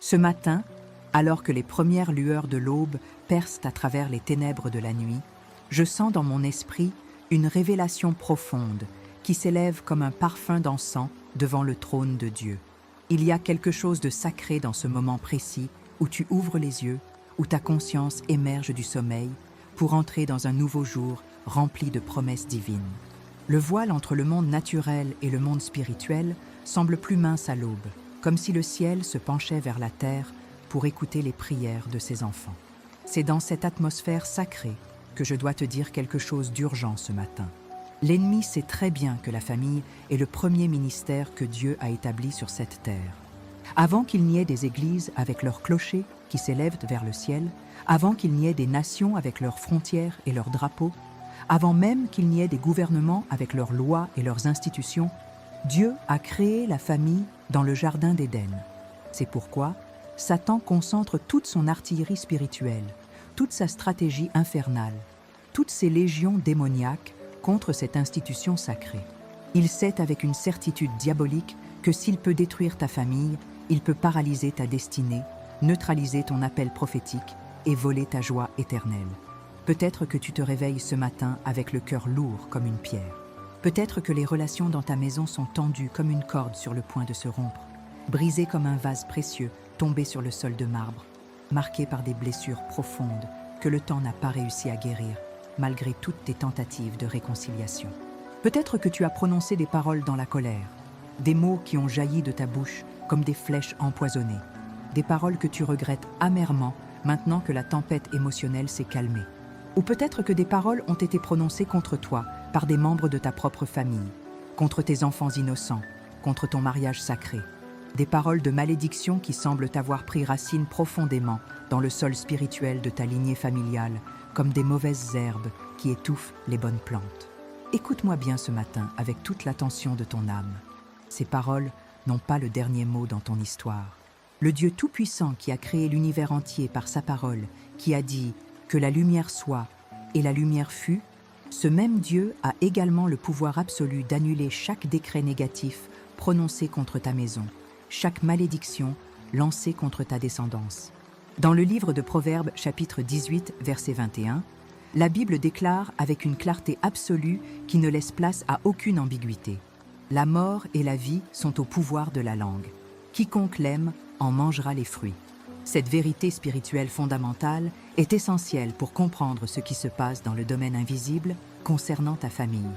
Ce matin, alors que les premières lueurs de l'aube percent à travers les ténèbres de la nuit, je sens dans mon esprit une révélation profonde qui s'élève comme un parfum d'encens devant le trône de Dieu. Il y a quelque chose de sacré dans ce moment précis où tu ouvres les yeux, où ta conscience émerge du sommeil pour entrer dans un nouveau jour rempli de promesses divines. Le voile entre le monde naturel et le monde spirituel semble plus mince à l'aube, comme si le ciel se penchait vers la terre pour écouter les prières de ses enfants. C'est dans cette atmosphère sacrée que je dois te dire quelque chose d'urgent ce matin. L'ennemi sait très bien que la famille est le premier ministère que Dieu a établi sur cette terre. Avant qu'il n'y ait des églises avec leurs clochers qui s'élèvent vers le ciel, avant qu'il n'y ait des nations avec leurs frontières et leurs drapeaux, avant même qu'il n'y ait des gouvernements avec leurs lois et leurs institutions, Dieu a créé la famille dans le jardin d'Éden. C'est pourquoi Satan concentre toute son artillerie spirituelle, toute sa stratégie infernale, toutes ses légions démoniaques contre cette institution sacrée. Il sait avec une certitude diabolique que s'il peut détruire ta famille, il peut paralyser ta destinée, neutraliser ton appel prophétique et voler ta joie éternelle. Peut-être que tu te réveilles ce matin avec le cœur lourd comme une pierre. Peut-être que les relations dans ta maison sont tendues comme une corde sur le point de se rompre, brisées comme un vase précieux tombé sur le sol de marbre, marqué par des blessures profondes que le temps n'a pas réussi à guérir, malgré toutes tes tentatives de réconciliation. Peut-être que tu as prononcé des paroles dans la colère, des mots qui ont jailli de ta bouche comme des flèches empoisonnées, des paroles que tu regrettes amèrement maintenant que la tempête émotionnelle s'est calmée. Ou peut-être que des paroles ont été prononcées contre toi par des membres de ta propre famille, contre tes enfants innocents, contre ton mariage sacré. Des paroles de malédiction qui semblent avoir pris racine profondément dans le sol spirituel de ta lignée familiale, comme des mauvaises herbes qui étouffent les bonnes plantes. Écoute-moi bien ce matin avec toute l'attention de ton âme. Ces paroles n'ont pas le dernier mot dans ton histoire. Le Dieu Tout-Puissant qui a créé l'univers entier par sa parole, qui a dit « que la lumière soit » et la lumière fut, ce même Dieu a également le pouvoir absolu d'annuler chaque décret négatif prononcé contre ta maison, chaque malédiction lancée contre ta descendance. Dans le livre de Proverbes, chapitre 18, verset 21, la Bible déclare avec une clarté absolue qui ne laisse place à aucune ambiguïté. La mort et la vie sont au pouvoir de la langue. Quiconque l'aime en mangera les fruits. Cette vérité spirituelle fondamentale est essentielle pour comprendre ce qui se passe dans le domaine invisible concernant ta famille.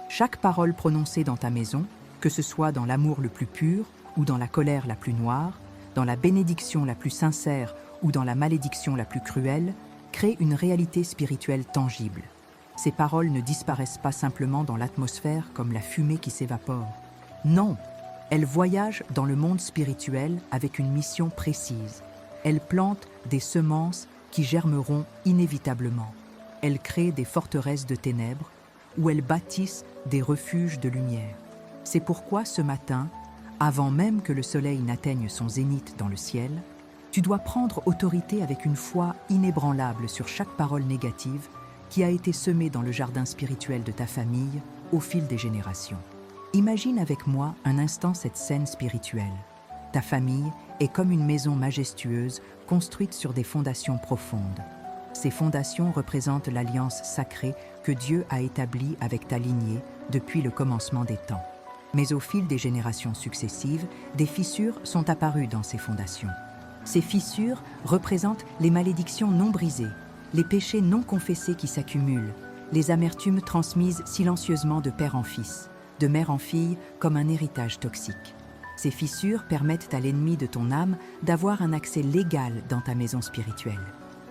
Chaque parole prononcée dans ta maison, que ce soit dans l'amour le plus pur ou dans la colère la plus noire, dans la bénédiction la plus sincère ou dans la malédiction la plus cruelle, crée une réalité spirituelle tangible. Ces paroles ne disparaissent pas simplement dans l'atmosphère comme la fumée qui s'évapore. Non, elles voyagent dans le monde spirituel avec une mission précise. Elles plantent des semences qui germeront inévitablement. Elles créent des forteresses de ténèbres où elles bâtissent des refuges de lumière. C'est pourquoi ce matin, avant même que le soleil n'atteigne son zénith dans le ciel, tu dois prendre autorité avec une foi inébranlable sur chaque parole négative qui a été semée dans le jardin spirituel de ta famille au fil des générations. Imagine avec moi un instant cette scène spirituelle. Ta famille est comme une maison majestueuse construite sur des fondations profondes. Ces fondations représentent l'alliance sacrée que Dieu a établie avec ta lignée depuis le commencement des temps. Mais au fil des générations successives, des fissures sont apparues dans ces fondations. Ces fissures représentent les malédictions non brisées, les péchés non confessés qui s'accumulent, les amertumes transmises silencieusement de père en fils, de mère en fille comme un héritage toxique. Ces fissures permettent à l'ennemi de ton âme d'avoir un accès légal dans ta maison spirituelle.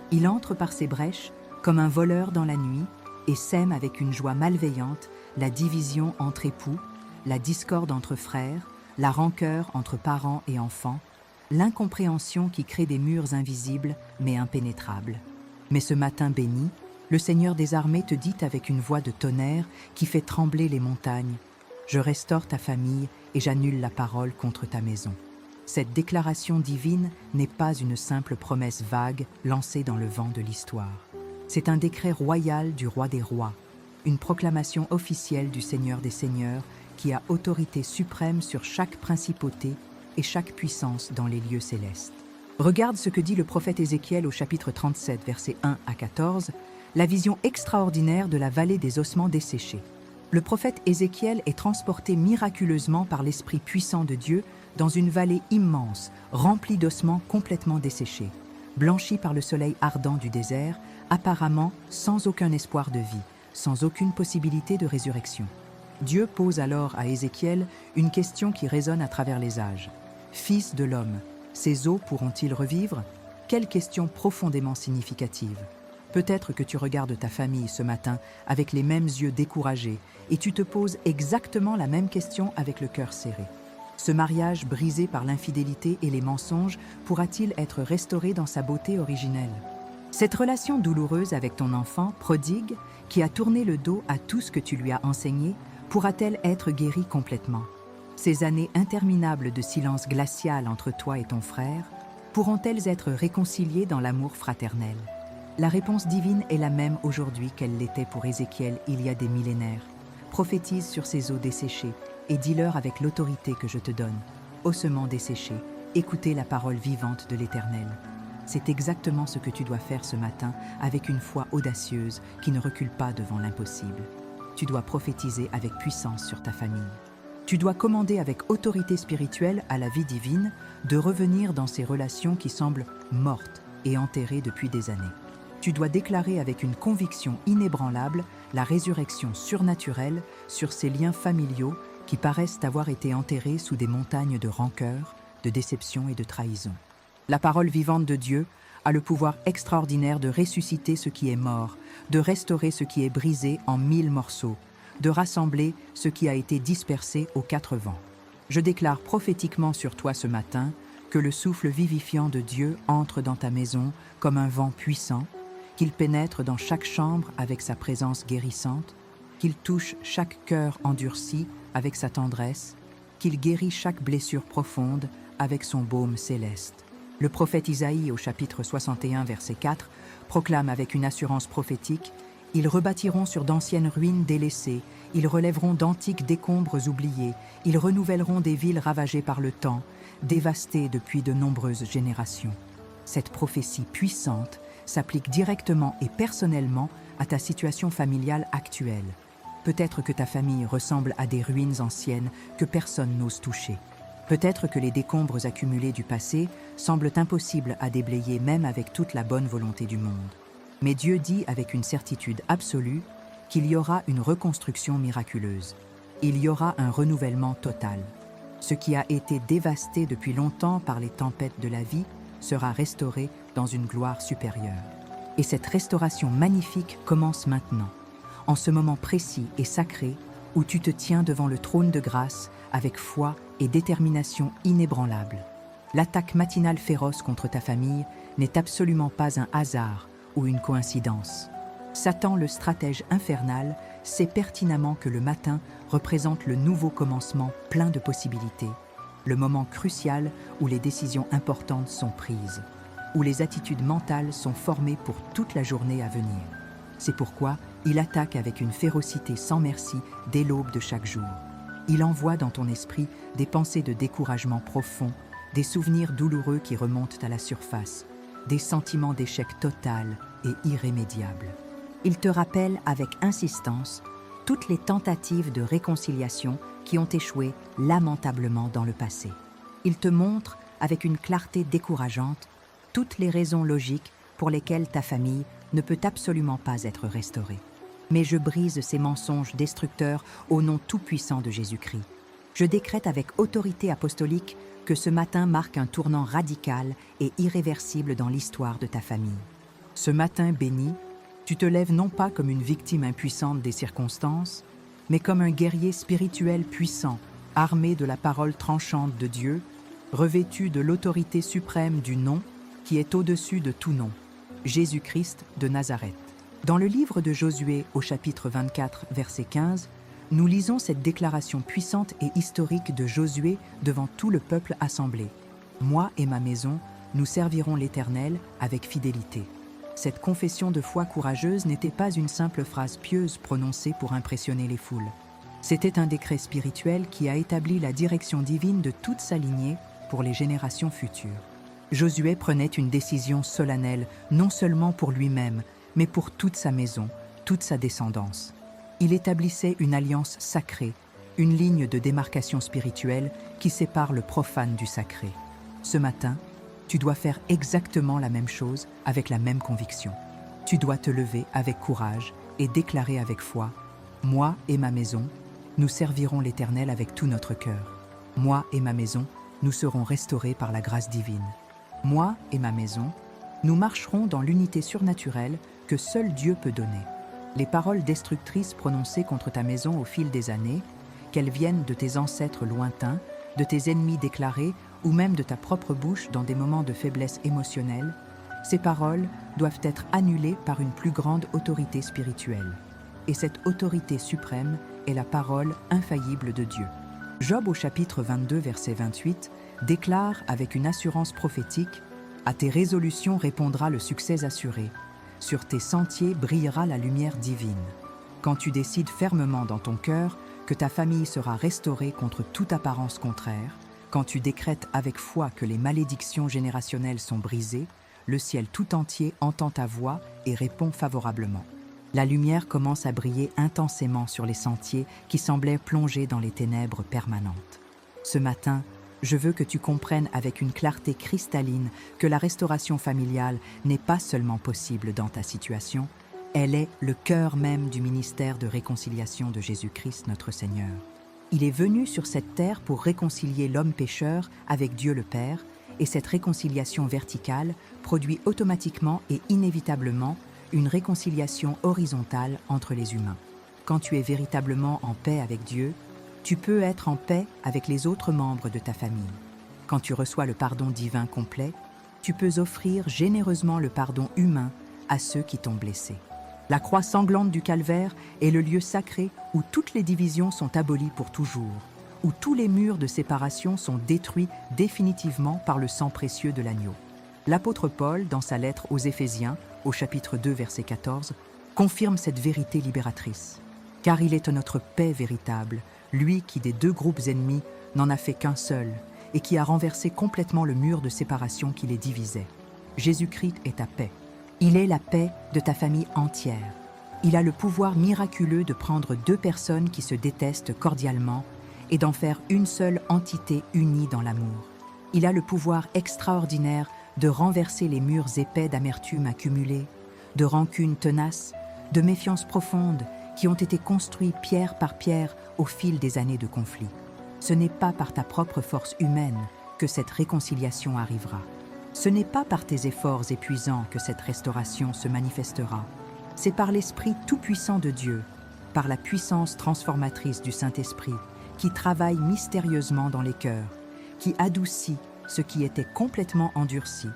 Il entre par ces brèches comme un voleur dans la nuit et sème avec une joie malveillante la division entre époux, la discorde entre frères, la rancœur entre parents et enfants, l'incompréhension qui crée des murs invisibles mais impénétrables. Mais ce matin béni, le Seigneur des armées te dit avec une voix de tonnerre qui fait trembler les montagnes « Je restaure ta famille et j'annule la parole contre ta maison. » Cette déclaration divine n'est pas une simple promesse vague lancée dans le vent de l'histoire. C'est un décret royal du roi des rois, une proclamation officielle du Seigneur des seigneurs qui a autorité suprême sur chaque principauté et chaque puissance dans les lieux célestes. Regarde ce que dit le prophète Ézéchiel au chapitre 37, versets 1 à 14, la vision extraordinaire de la vallée des ossements desséchés. Le prophète Ézéchiel est transporté miraculeusement par l'Esprit puissant de Dieu dans une vallée immense, remplie d'ossements complètement desséchés, blanchis par le soleil ardent du désert, apparemment sans aucun espoir de vie, sans aucune possibilité de résurrection. Dieu pose alors à Ézéchiel une question qui résonne à travers les âges. « Fils de l'homme, ces os pourront-ils revivre ?» Quelle question profondément significative. Peut-être que tu regardes ta famille ce matin avec les mêmes yeux découragés et tu te poses exactement la même question avec le cœur serré. Ce mariage brisé par l'infidélité et les mensonges pourra-t-il être restauré dans sa beauté originelle? Cette relation douloureuse avec ton enfant, prodigue, qui a tourné le dos à tout ce que tu lui as enseigné, pourra-t-elle être guérie complètement? Ces années interminables de silence glacial entre toi et ton frère, pourront-elles être réconciliées dans l'amour fraternel? La réponse divine est la même aujourd'hui qu'elle l'était pour Ézéchiel il y a des millénaires. Prophétise sur ces eaux desséchées et dis-leur avec l'autorité que je te donne. Ossements desséchés, écoutez la parole vivante de l'Éternel. C'est exactement ce que tu dois faire ce matin avec une foi audacieuse qui ne recule pas devant l'impossible. Tu dois prophétiser avec puissance sur ta famille. Tu dois commander avec autorité spirituelle à la vie divine de revenir dans ces relations qui semblent mortes et enterrées depuis des années. Tu dois déclarer avec une conviction inébranlable la résurrection surnaturelle sur ces liens familiaux qui paraissent avoir été enterrés sous des montagnes de rancœur, de déception et de trahison. La parole vivante de Dieu a le pouvoir extraordinaire de ressusciter ce qui est mort, de restaurer ce qui est brisé en 1000 morceaux, de rassembler ce qui a été dispersé aux 4 vents. Je déclare prophétiquement sur toi ce matin que le souffle vivifiant de Dieu entre dans ta maison comme un vent puissant, qu'il pénètre dans chaque chambre avec sa présence guérissante, qu'il touche chaque cœur endurci avec sa tendresse, qu'il guérit chaque blessure profonde avec son baume céleste. Le prophète Isaïe au chapitre 61, verset 4, proclame avec une assurance prophétique: « Ils rebâtiront sur d'anciennes ruines délaissées, ils relèveront d'antiques décombres oubliés, ils renouvelleront des villes ravagées par le temps, dévastées depuis de nombreuses générations. » Cette prophétie puissante s'applique directement et personnellement à ta situation familiale actuelle. Peut-être que ta famille ressemble à des ruines anciennes que personne n'ose toucher. Peut-être que les décombres accumulés du passé semblent impossibles à déblayer même avec toute la bonne volonté du monde. Mais Dieu dit avec une certitude absolue qu'il y aura une reconstruction miraculeuse. Il y aura un renouvellement total. Ce qui a été dévasté depuis longtemps par les tempêtes de la vie sera restauré dans une gloire supérieure. Et cette restauration magnifique commence maintenant, en ce moment précis et sacré où tu te tiens devant le trône de grâce avec foi et détermination inébranlable. L'attaque matinale féroce contre ta famille n'est absolument pas un hasard ou une coïncidence. Satan, le stratège infernal, sait pertinemment que le matin représente le nouveau commencement plein de possibilités, le moment crucial où les décisions importantes sont prises, où les attitudes mentales sont formées pour toute la journée à venir. C'est pourquoi il attaque avec une férocité sans merci dès l'aube de chaque jour. Il envoie dans ton esprit des pensées de découragement profond, des souvenirs douloureux qui remontent à la surface, des sentiments d'échec total et irrémédiable. Il te rappelle avec insistance toutes les tentatives de réconciliation qui ont échoué lamentablement dans le passé. Il te montre avec une clarté décourageante toutes les raisons logiques pour lesquelles ta famille ne peut absolument pas être restaurée. Mais je brise ces mensonges destructeurs au nom tout-puissant de Jésus-Christ. Je décrète avec autorité apostolique que ce matin marque un tournant radical et irréversible dans l'histoire de ta famille. Ce matin béni, tu te lèves non pas comme une victime impuissante des circonstances, mais comme un guerrier spirituel puissant, armé de la parole tranchante de Dieu, revêtu de l'autorité suprême du nom qui est au-dessus de tout nom, Jésus-Christ de Nazareth. Dans le livre de Josué au chapitre 24, verset 15, nous lisons cette déclaration puissante et historique de Josué devant tout le peuple assemblé. « Moi et ma maison, nous servirons l'Éternel avec fidélité. » Cette confession de foi courageuse n'était pas une simple phrase pieuse prononcée pour impressionner les foules. C'était un décret spirituel qui a établi la direction divine de toute sa lignée pour les générations futures. Josué prenait une décision solennelle, non seulement pour lui-même, mais pour toute sa maison, toute sa descendance. Il établissait une alliance sacrée, une ligne de démarcation spirituelle qui sépare le profane du sacré. Ce matin, tu dois faire exactement la même chose avec la même conviction. Tu dois te lever avec courage et déclarer avec foi « Moi et ma maison, nous servirons l'Éternel avec tout notre cœur. Moi et ma maison, nous serons restaurés par la grâce divine. Moi et ma maison, nous marcherons dans l'unité surnaturelle que seul Dieu peut donner. » Les paroles destructrices prononcées contre ta maison au fil des années, qu'elles viennent de tes ancêtres lointains, de tes ennemis déclarés ou même de ta propre bouche dans des moments de faiblesse émotionnelle, ces paroles doivent être annulées par une plus grande autorité spirituelle. Et cette autorité suprême est la parole infaillible de Dieu. Job au chapitre 22, verset 28, déclare avec une assurance prophétique « À tes résolutions répondra le succès assuré. Sur tes sentiers brillera la lumière divine. » Quand tu décides fermement dans ton cœur que ta famille sera restaurée contre toute apparence contraire, quand tu décrètes avec foi que les malédictions générationnelles sont brisées, le ciel tout entier entend ta voix et répond favorablement. La lumière commence à briller intensément sur les sentiers qui semblaient plongés dans les ténèbres permanentes. Ce matin, je veux que tu comprennes avec une clarté cristalline que la restauration familiale n'est pas seulement possible dans ta situation, elle est le cœur même du ministère de réconciliation de Jésus-Christ notre Seigneur. Il est venu sur cette terre pour réconcilier l'homme pécheur avec Dieu le Père, et cette réconciliation verticale produit automatiquement et inévitablement une réconciliation horizontale entre les humains. Quand tu es véritablement en paix avec Dieu, tu peux être en paix avec les autres membres de ta famille. Quand tu reçois le pardon divin complet, tu peux offrir généreusement le pardon humain à ceux qui t'ont blessé. La croix sanglante du calvaire est le lieu sacré où toutes les divisions sont abolies pour toujours, où tous les murs de séparation sont détruits définitivement par le sang précieux de l'agneau. L'apôtre Paul, dans sa lettre aux Éphésiens, au chapitre 2, verset 14, confirme cette vérité libératrice. « Car il est notre paix véritable, lui qui des deux groupes ennemis n'en a fait qu'un seul, et qui a renversé complètement le mur de séparation qui les divisait. Jésus-Christ est ta paix. Il est la paix de ta famille entière. Il a le pouvoir miraculeux de prendre deux personnes qui se détestent cordialement et d'en faire une seule entité unie dans l'amour. Il a le pouvoir extraordinaire de renverser les murs épais d'amertume accumulée, de rancune tenace, de méfiance profonde qui ont été construits pierre par pierre au fil des années de conflit. Ce n'est pas par ta propre force humaine que cette réconciliation arrivera. Ce n'est pas par tes efforts épuisants que cette restauration se manifestera. C'est par l'Esprit tout-puissant de Dieu, par la puissance transformatrice du Saint-Esprit, qui travaille mystérieusement dans les cœurs, qui adoucit ce qui était complètement endurci,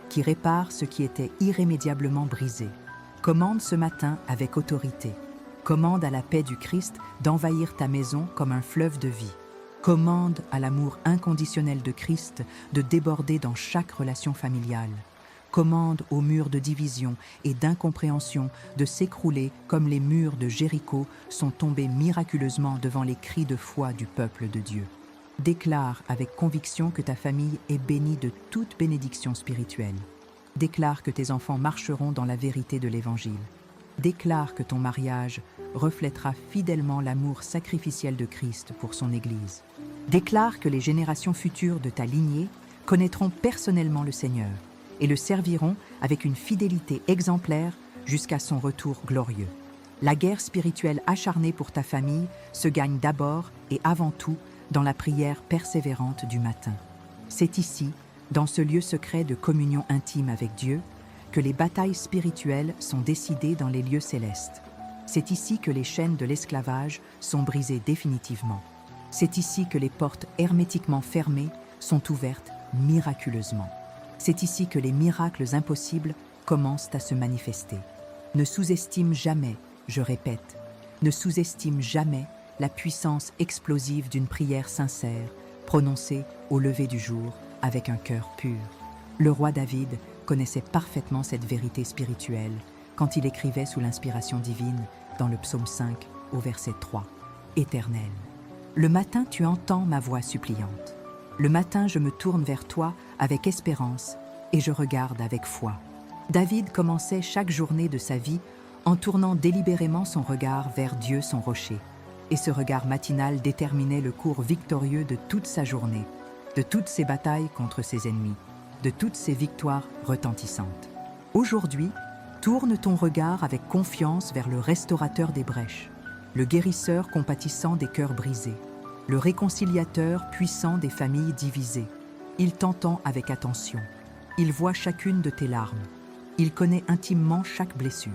qui répare ce qui était irrémédiablement brisé. Commande ce matin avec autorité. Commande à la paix du Christ d'envahir ta maison comme un fleuve de vie. Commande à l'amour inconditionnel de Christ de déborder dans chaque relation familiale. Commande aux murs de division et d'incompréhension de s'écrouler comme les murs de Jéricho sont tombés miraculeusement devant les cris de foi du peuple de Dieu. Déclare avec conviction que ta famille est bénie de toute bénédiction spirituelle. Déclare que tes enfants marcheront dans la vérité de l'Évangile. Déclare que ton mariage reflètera fidèlement l'amour sacrificiel de Christ pour son Église. Déclare que les générations futures de ta lignée connaîtront personnellement le Seigneur et le serviront avec une fidélité exemplaire jusqu'à son retour glorieux. La guerre spirituelle acharnée pour ta famille se gagne d'abord et avant tout dans la prière persévérante du matin. C'est ici, dans ce lieu secret de communion intime avec Dieu, que les batailles spirituelles sont décidées dans les lieux célestes. C'est ici que les chaînes de l'esclavage sont brisées définitivement. C'est ici que les portes hermétiquement fermées sont ouvertes miraculeusement. C'est ici que les miracles impossibles commencent à se manifester. Ne sous-estime jamais, je répète, ne sous-estime jamais la puissance explosive d'une prière sincère, prononcée au lever du jour avec un cœur pur. Le roi David connaissait parfaitement cette vérité spirituelle quand il écrivait sous l'inspiration divine dans le psaume 5 au verset 3. Éternel, le matin tu entends ma voix suppliante. Le matin je me tourne vers toi avec espérance et je regarde avec foi. David commençait chaque journée de sa vie en tournant délibérément son regard vers Dieu son rocher. Et ce regard matinal déterminait le cours victorieux de toute sa journée, de toutes ses batailles contre ses ennemis, de toutes ses victoires retentissantes. Aujourd'hui, tourne ton regard avec confiance vers le restaurateur des brèches, le guérisseur compatissant des cœurs brisés, le réconciliateur puissant des familles divisées. Il t'entend avec attention. Il voit chacune de tes larmes. Il connaît intimement chaque blessure.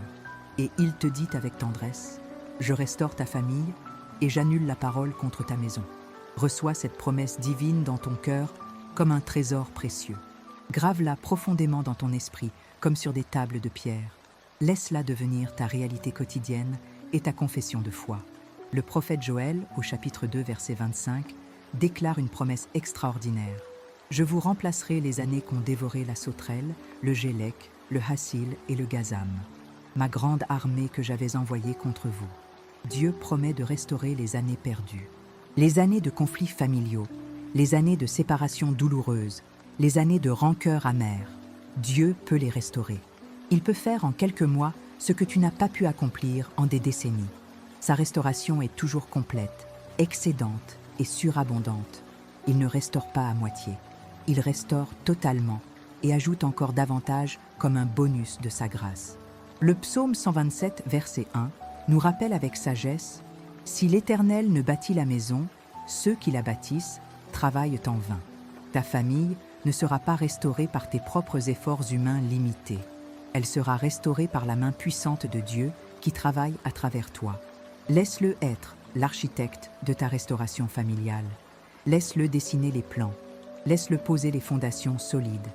Et il te dit avec tendresse, « Je restaure ta famille et j'annule la parole contre ta maison. » Reçois cette promesse divine dans ton cœur comme un trésor précieux. Grave-la profondément dans ton esprit, comme sur des tables de pierre. Laisse-la devenir ta réalité quotidienne et ta confession de foi. Le prophète Joël, au chapitre 2, verset 25, déclare une promesse extraordinaire. « Je vous remplacerai les années qu'ont dévoré la sauterelle, le gélec, le hassil et le gazam, ma grande armée que j'avais envoyée contre vous. » Dieu promet de restaurer les années perdues. Les années de conflits familiaux, les années de séparation douloureuse, les années de rancœur amère. Dieu peut les restaurer. Il peut faire en quelques mois ce que tu n'as pas pu accomplir en des décennies. Sa restauration est toujours complète, excédente et surabondante. Il ne restaure pas à moitié. Il restaure totalement et ajoute encore davantage comme un bonus de sa grâce. Le psaume 127, verset 1, nous rappelle avec sagesse « Si l'Éternel ne bâtit la maison, ceux qui la bâtissent travaillent en vain. Ta famille ne sera pas restaurée par tes propres efforts humains limités. Elle sera restaurée par la main puissante de Dieu qui travaille à travers toi. Laisse-le être l'architecte de ta restauration familiale. Laisse-le dessiner les plans. Laisse-le poser les fondations solides.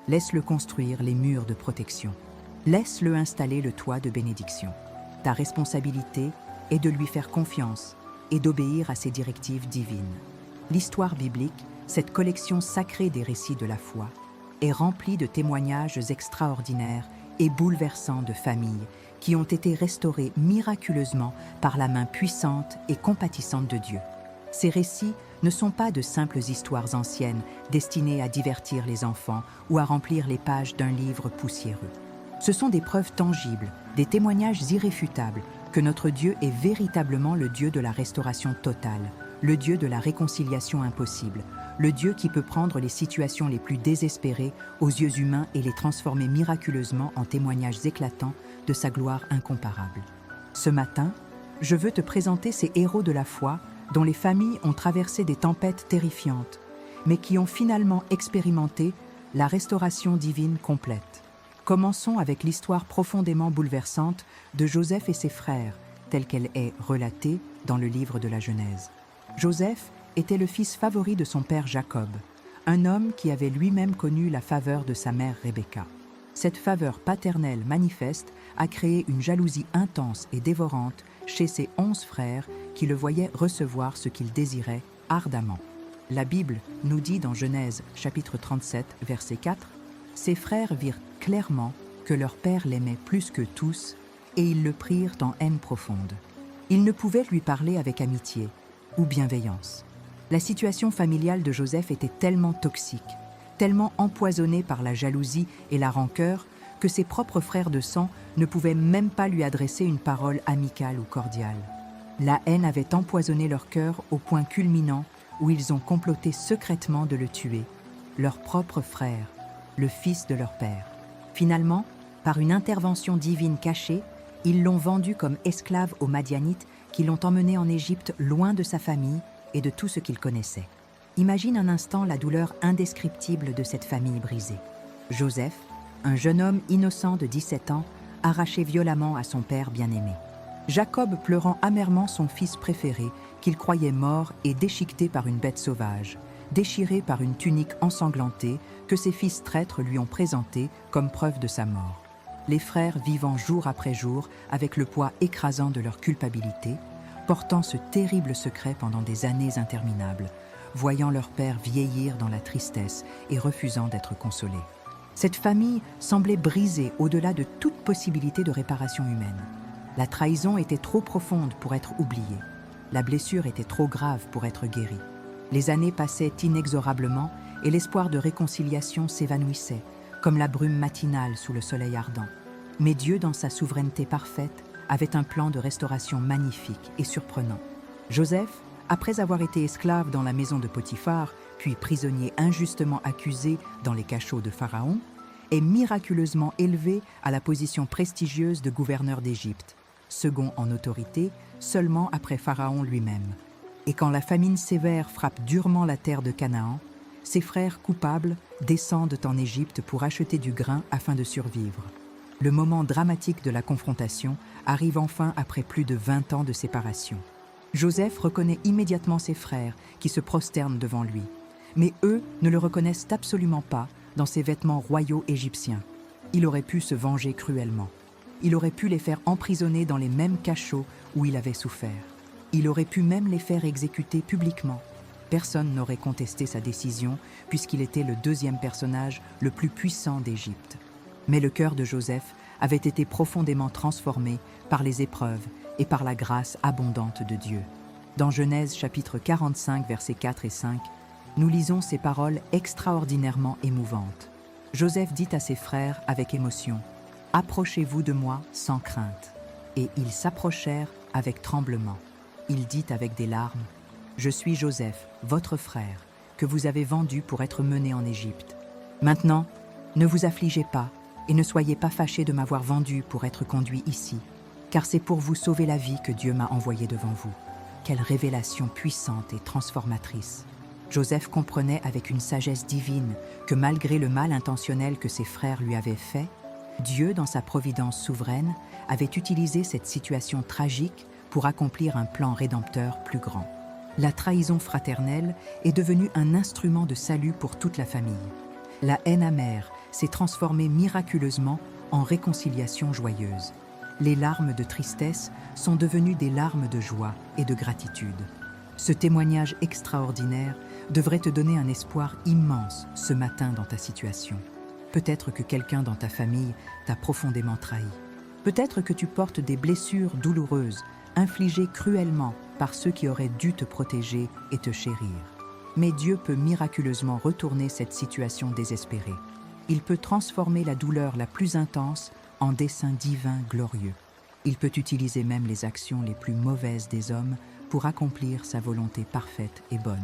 Laisse-le construire les murs de protection. Laisse-le installer le toit de bénédiction. Ta responsabilité est de lui faire confiance et d'obéir à ses directives divines. L'histoire biblique, cette collection sacrée des récits de la foi, est remplie de témoignages extraordinaires et bouleversants de familles qui ont été restaurées miraculeusement par la main puissante et compatissante de Dieu. Ces récits ne sont pas de simples histoires anciennes destinées à divertir les enfants ou à remplir les pages d'un livre poussiéreux. Ce sont des preuves tangibles, des témoignages irréfutables que notre Dieu est véritablement le Dieu de la restauration totale, le Dieu de la réconciliation impossible, le Dieu qui peut prendre les situations les plus désespérées aux yeux humains et les transformer miraculeusement en témoignages éclatants de sa gloire incomparable. Ce matin, je veux te présenter ces héros de la foi dont les familles ont traversé des tempêtes terrifiantes, mais qui ont finalement expérimenté la restauration divine complète. Commençons avec l'histoire profondément bouleversante de Joseph et ses frères, telle qu'elle est relatée dans le livre de la Genèse. Joseph était le fils favori de son père Jacob, un homme qui avait lui-même connu la faveur de sa mère Rebecca. Cette faveur paternelle manifeste a créé une jalousie intense et dévorante chez ses 11 frères qui le voyaient recevoir ce qu'il désirait ardemment. La Bible nous dit dans Genèse chapitre 37, verset 4, « Ses frères virent clairement que leur père l'aimait plus que tous et ils le prirent en haine profonde. Ils ne pouvaient lui parler avec amitié ou bienveillance. La situation familiale de Joseph était tellement toxique, tellement empoisonnée par la jalousie et la rancœur que ses propres frères de sang ne pouvaient même pas lui adresser une parole amicale ou cordiale. La haine avait empoisonné leur cœur au point culminant où ils ont comploté secrètement de le tuer, leur propre frère, le fils de leur père. Finalement, par une intervention divine cachée, ils l'ont vendu comme esclave aux Madianites qui l'ont emmené en Égypte loin de sa famille et de tout ce qu'il connaissait. Imagine un instant la douleur indescriptible de cette famille brisée. Joseph, un jeune homme innocent de 17 ans, arraché violemment à son père bien-aimé. Jacob pleurant amèrement son fils préféré, qu'il croyait mort et déchiqueté par une bête sauvage, déchiré par une tunique ensanglantée que ses fils traîtres lui ont présentée comme preuve de sa mort. Les frères vivant jour après jour avec le poids écrasant de leur culpabilité, portant ce terrible secret pendant des années interminables, voyant leur père vieillir dans la tristesse et refusant d'être consolé. Cette famille semblait brisée au-delà de toute possibilité de réparation humaine. La trahison était trop profonde pour être oubliée. La blessure était trop grave pour être guérie. Les années passaient inexorablement et l'espoir de réconciliation s'évanouissait, comme la brume matinale sous le soleil ardent. Mais Dieu, dans sa souveraineté parfaite, avait un plan de restauration magnifique et surprenant. Joseph, après avoir été esclave dans la maison de Potiphar, puis prisonnier injustement accusé dans les cachots de Pharaon, est miraculeusement élevé à la position prestigieuse de gouverneur d'Égypte, second en autorité seulement après Pharaon lui-même. Et quand la famine sévère frappe durement la terre de Canaan, ses frères coupables descendent en Égypte pour acheter du grain afin de survivre. Le moment dramatique de la confrontation arrive enfin après plus de 20 ans de séparation. Joseph reconnaît immédiatement ses frères qui se prosternent devant lui. Mais eux ne le reconnaissent absolument pas dans ses vêtements royaux égyptiens. Il aurait pu se venger cruellement. Il aurait pu les faire emprisonner dans les mêmes cachots où il avait souffert. Il aurait pu même les faire exécuter publiquement. Personne n'aurait contesté sa décision puisqu'il était le deuxième personnage le plus puissant d'Égypte. Mais le cœur de Joseph avait été profondément transformé par les épreuves et par la grâce abondante de Dieu. Dans Genèse chapitre 45, versets 4 et 5, nous lisons ces paroles extraordinairement émouvantes. Joseph dit à ses frères avec émotion, « Approchez-vous de moi sans crainte. » Et ils s'approchèrent avec tremblement. Il dit avec des larmes, « Je suis Joseph, votre frère, que vous avez vendu pour être mené en Égypte. Maintenant, ne vous affligez pas et ne soyez pas fâchés de m'avoir vendu pour être conduit ici, car c'est pour vous sauver la vie que Dieu m'a envoyé devant vous. » Quelle révélation puissante et transformatrice! Joseph comprenait avec une sagesse divine que malgré le mal intentionnel que ses frères lui avaient fait, Dieu, dans sa providence souveraine, avait utilisé cette situation tragique pour accomplir un plan rédempteur plus grand. La trahison fraternelle est devenue un instrument de salut pour toute la famille. La haine amère s'est transformée miraculeusement en réconciliation joyeuse. Les larmes de tristesse sont devenues des larmes de joie et de gratitude. Ce témoignage extraordinaire devrait te donner un espoir immense ce matin dans ta situation. Peut-être que quelqu'un dans ta famille t'a profondément trahi. Peut-être que tu portes des blessures douloureuses, infligées cruellement par ceux qui auraient dû te protéger et te chérir. Mais Dieu peut miraculeusement retourner cette situation désespérée. Il peut transformer la douleur la plus intense en dessein divin glorieux. Il peut utiliser même les actions les plus mauvaises des hommes pour accomplir sa volonté parfaite et bonne.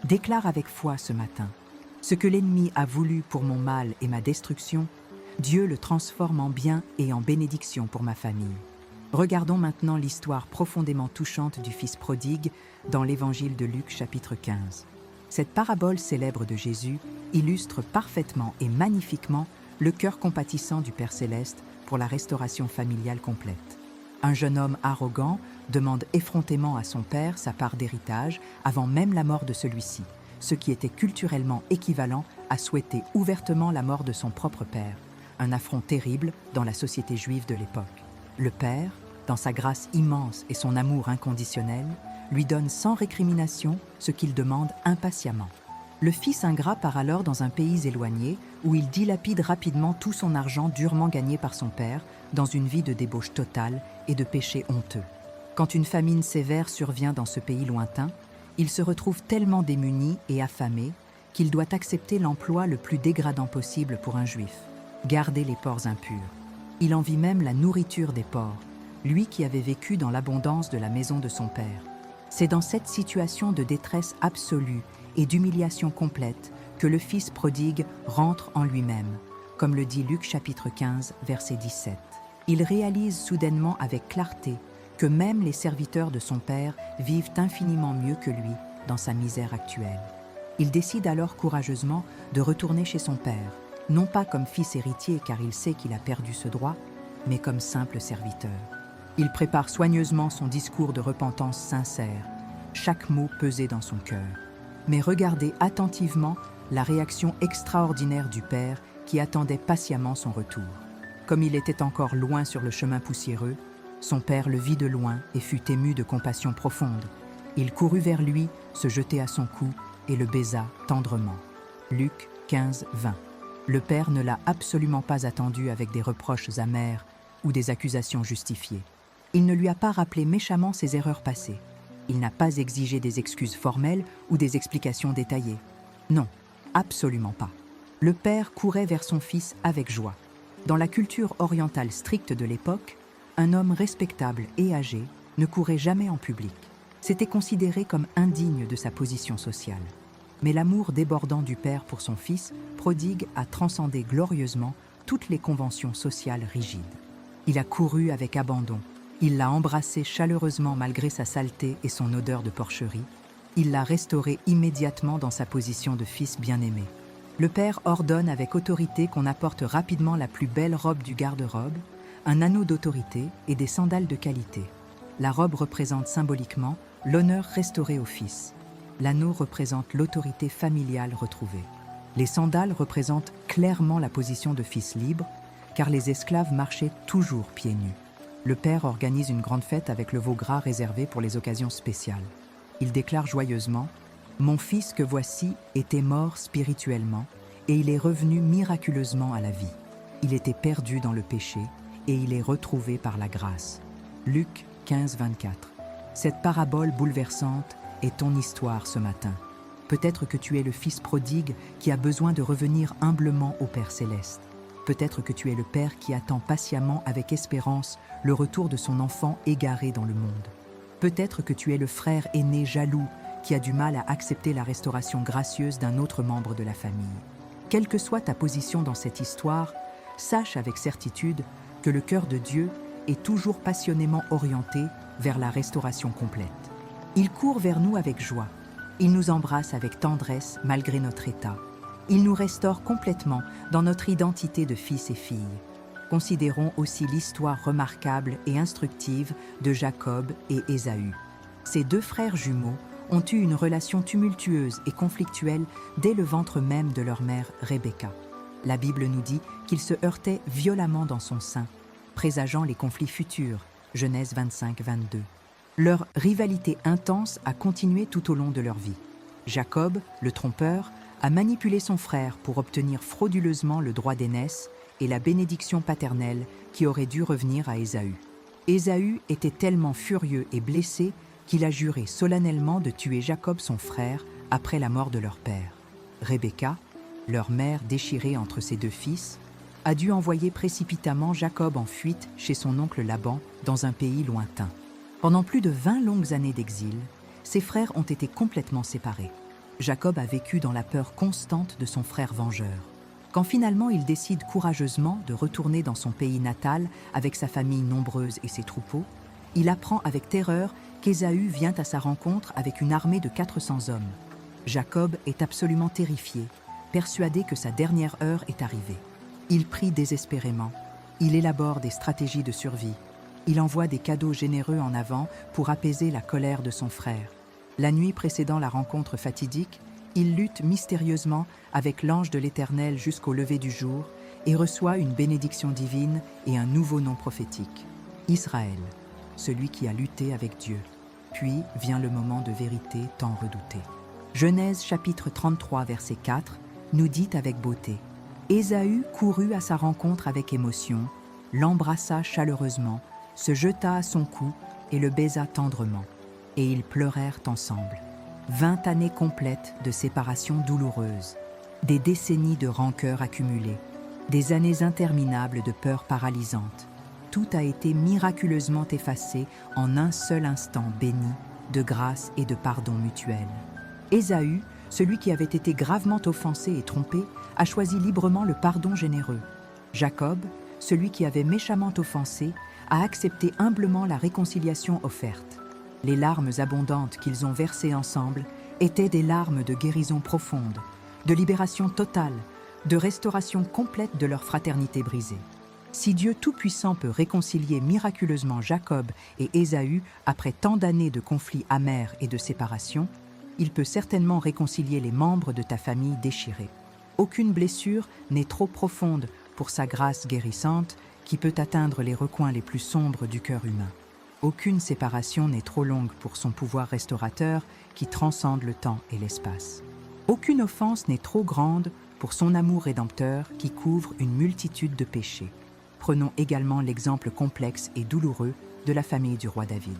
Déclare avec foi ce matin, « Ce que l'ennemi a voulu pour mon mal et ma destruction, Dieu le transforme en bien et en bénédiction pour ma famille. » Regardons maintenant l'histoire profondément touchante du Fils prodigue dans l'Évangile de Luc chapitre 15. Cette parabole célèbre de Jésus illustre parfaitement et magnifiquement le cœur compatissant du Père Céleste pour la restauration familiale complète. Un jeune homme arrogant demande effrontément à son père sa part d'héritage avant même la mort de celui-ci, ce qui était culturellement équivalent à souhaiter ouvertement la mort de son propre père, un affront terrible dans la société juive de l'époque. Le père, dans sa grâce immense et son amour inconditionnel, lui donne sans récrimination ce qu'il demande impatiemment. Le fils ingrat part alors dans un pays éloigné où il dilapide rapidement tout son argent durement gagné par son père dans une vie de débauche totale et de péché honteux. Quand une famine sévère survient dans ce pays lointain, il se retrouve tellement démuni et affamé qu'il doit accepter l'emploi le plus dégradant possible pour un juif, garder les porcs impurs. Il envie même la nourriture des porcs, lui qui avait vécu dans l'abondance de la maison de son père. C'est dans cette situation de détresse absolue et d'humiliation complète que le Fils prodigue rentre en lui-même, comme le dit Luc chapitre 15, verset 17. Il réalise soudainement avec clarté que même les serviteurs de son père vivent infiniment mieux que lui dans sa misère actuelle. Il décide alors courageusement de retourner chez son père, non pas comme fils héritier car il sait qu'il a perdu ce droit, mais comme simple serviteur. Il prépare soigneusement son discours de repentance sincère, chaque mot pesé dans son cœur. Mais regardez attentivement la réaction extraordinaire du père qui attendait patiemment son retour. Comme il était encore loin sur le chemin poussiéreux, son père le vit de loin et fut ému de compassion profonde. Il courut vers lui, se jetait à son cou et le baisa tendrement. Luc 15, 20. Le père ne l'a absolument pas attendu avec des reproches amers ou des accusations justifiées. Il ne lui a pas rappelé méchamment ses erreurs passées. Il n'a pas exigé des excuses formelles ou des explications détaillées. Non, absolument pas. Le père courait vers son fils avec joie. Dans la culture orientale stricte de l'époque, un homme respectable et âgé ne courait jamais en public. C'était considéré comme indigne de sa position sociale. Mais l'amour débordant du père pour son fils prodigue a transcendé glorieusement toutes les conventions sociales rigides. Il a couru avec abandon. Il l'a embrassé chaleureusement malgré sa saleté et son odeur de porcherie. Il l'a restauré immédiatement dans sa position de fils bien-aimé. Le père ordonne avec autorité qu'on apporte rapidement la plus belle robe du garde-robe, un anneau d'autorité et des sandales de qualité. La robe représente symboliquement l'honneur restauré au fils. L'anneau représente l'autorité familiale retrouvée. Les sandales représentent clairement la position de fils libre, car les esclaves marchaient toujours pieds nus. Le père organise une grande fête avec le veau gras réservé pour les occasions spéciales. Il déclare joyeusement « Mon fils que voici était mort spirituellement, et il est revenu miraculeusement à la vie. Il était perdu dans le péché, et il est retrouvé par la grâce. » Luc 15, 24. Cette parabole bouleversante est ton histoire ce matin. Peut-être que tu es le fils prodigue qui a besoin de revenir humblement au Père céleste. Peut-être que tu es le père qui attend patiemment avec espérance le retour de son enfant égaré dans le monde. Peut-être que tu es le frère aîné jaloux qui a du mal à accepter la restauration gracieuse d'un autre membre de la famille. Quelle que soit ta position dans cette histoire, sache avec certitude que le cœur de Dieu est toujours passionnément orienté vers la restauration complète. Il court vers nous avec joie. Il nous embrasse avec tendresse malgré notre état. Il nous restaure complètement dans notre identité de fils et filles. Considérons aussi l'histoire remarquable et instructive de Jacob et Ésaü. Ces deux frères jumeaux ont eu une relation tumultueuse et conflictuelle dès le ventre même de leur mère Rebecca. La Bible nous dit qu'ils se heurtaient violemment dans son sein, présageant les conflits futurs, Genèse 25, 22. Leur rivalité intense a continué tout au long de leur vie. Jacob, le trompeur, a manipulé son frère pour obtenir frauduleusement le droit d'aînesse et la bénédiction paternelle qui aurait dû revenir à Ésaü. Ésaü était tellement furieux et blessé qu'il a juré solennellement de tuer Jacob son frère après la mort de leur père. Rebecca, leur mère déchirée entre ses deux fils, a dû envoyer précipitamment Jacob en fuite chez son oncle Laban dans un pays lointain. Pendant plus de 20 longues années d'exil, ses frères ont été complètement séparés. Jacob a vécu dans la peur constante de son frère vengeur. Quand finalement il décide courageusement de retourner dans son pays natal avec sa famille nombreuse et ses troupeaux, il apprend avec terreur qu'Ésaü vient à sa rencontre avec une armée de 400 hommes. Jacob est absolument terrifié, persuadé que sa dernière heure est arrivée. Il prie désespérément, il élabore des stratégies de survie. Il envoie des cadeaux généreux en avant pour apaiser la colère de son frère. La nuit précédant la rencontre fatidique, il lutte mystérieusement avec l'ange de l'Éternel jusqu'au lever du jour et reçoit une bénédiction divine et un nouveau nom prophétique. Israël, celui qui a lutté avec Dieu. Puis vient le moment de vérité tant redouté. Genèse chapitre 33 verset 4 nous dit avec beauté « Ésaü courut à sa rencontre avec émotion, l'embrassa chaleureusement, se jeta à son cou et le baisa tendrement. Et ils pleurèrent ensemble. 20 années complètes de séparation douloureuse, des décennies de rancœur accumulée, des années interminables de peur paralysante. Tout a été miraculeusement effacé en un seul instant béni de grâce et de pardon mutuel. Ésaü, celui qui avait été gravement offensé et trompé, a choisi librement le pardon généreux. Jacob, celui qui avait méchamment offensé, a accepté humblement la réconciliation offerte. Les larmes abondantes qu'ils ont versées ensemble étaient des larmes de guérison profonde, de libération totale, de restauration complète de leur fraternité brisée. Si Dieu Tout-Puissant peut réconcilier miraculeusement Jacob et Ésaü après tant d'années de conflits amers et de séparation, il peut certainement réconcilier les membres de ta famille déchirés. Aucune blessure n'est trop profonde pour sa grâce guérissante qui peut atteindre les recoins les plus sombres du cœur humain. Aucune séparation n'est trop longue pour son pouvoir restaurateur qui transcende le temps et l'espace. Aucune offense n'est trop grande pour son amour rédempteur qui couvre une multitude de péchés. Prenons également l'exemple complexe et douloureux de la famille du roi David.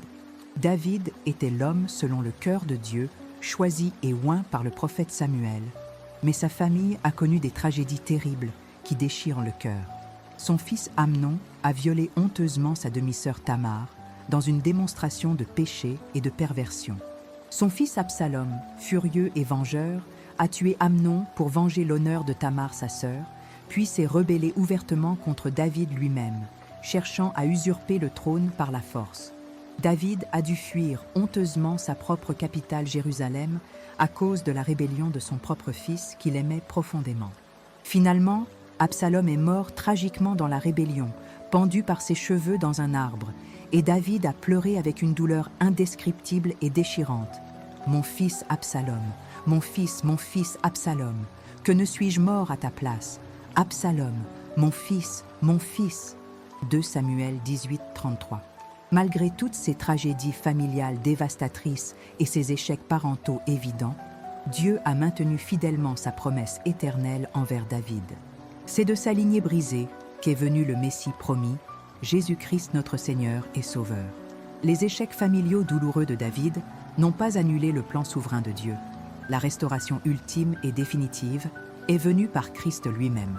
David était l'homme selon le cœur de Dieu, choisi et oint par le prophète Samuel, Mais sa famille a connu des tragédies terribles qui déchirent le cœur. Son fils Amnon a violé honteusement sa demi-sœur Tamar dans une démonstration de péché et de perversion. Son fils Absalom, furieux et vengeur, a tué Amnon pour venger l'honneur de Tamar, sa sœur, puis s'est rebellé ouvertement contre David lui-même, cherchant à usurper le trône par la force. David a dû fuir honteusement sa propre capitale Jérusalem à cause de la rébellion de son propre fils qu'il aimait profondément. Finalement, Absalom est mort tragiquement dans la rébellion, pendu par ses cheveux dans un arbre, et David a pleuré avec une douleur indescriptible et déchirante. « Mon fils Absalom, mon fils Absalom, que ne suis-je mort à ta place? Absalom, mon fils, mon fils !» 2 Samuel 18, 33. Malgré toutes ces tragédies familiales dévastatrices et ces échecs parentaux évidents, Dieu a maintenu fidèlement sa promesse éternelle envers David. C'est de sa lignée brisée qu'est venu le Messie promis, Jésus-Christ notre Seigneur et Sauveur. Les échecs familiaux douloureux de David n'ont pas annulé le plan souverain de Dieu. La restauration ultime et définitive est venue par Christ lui-même.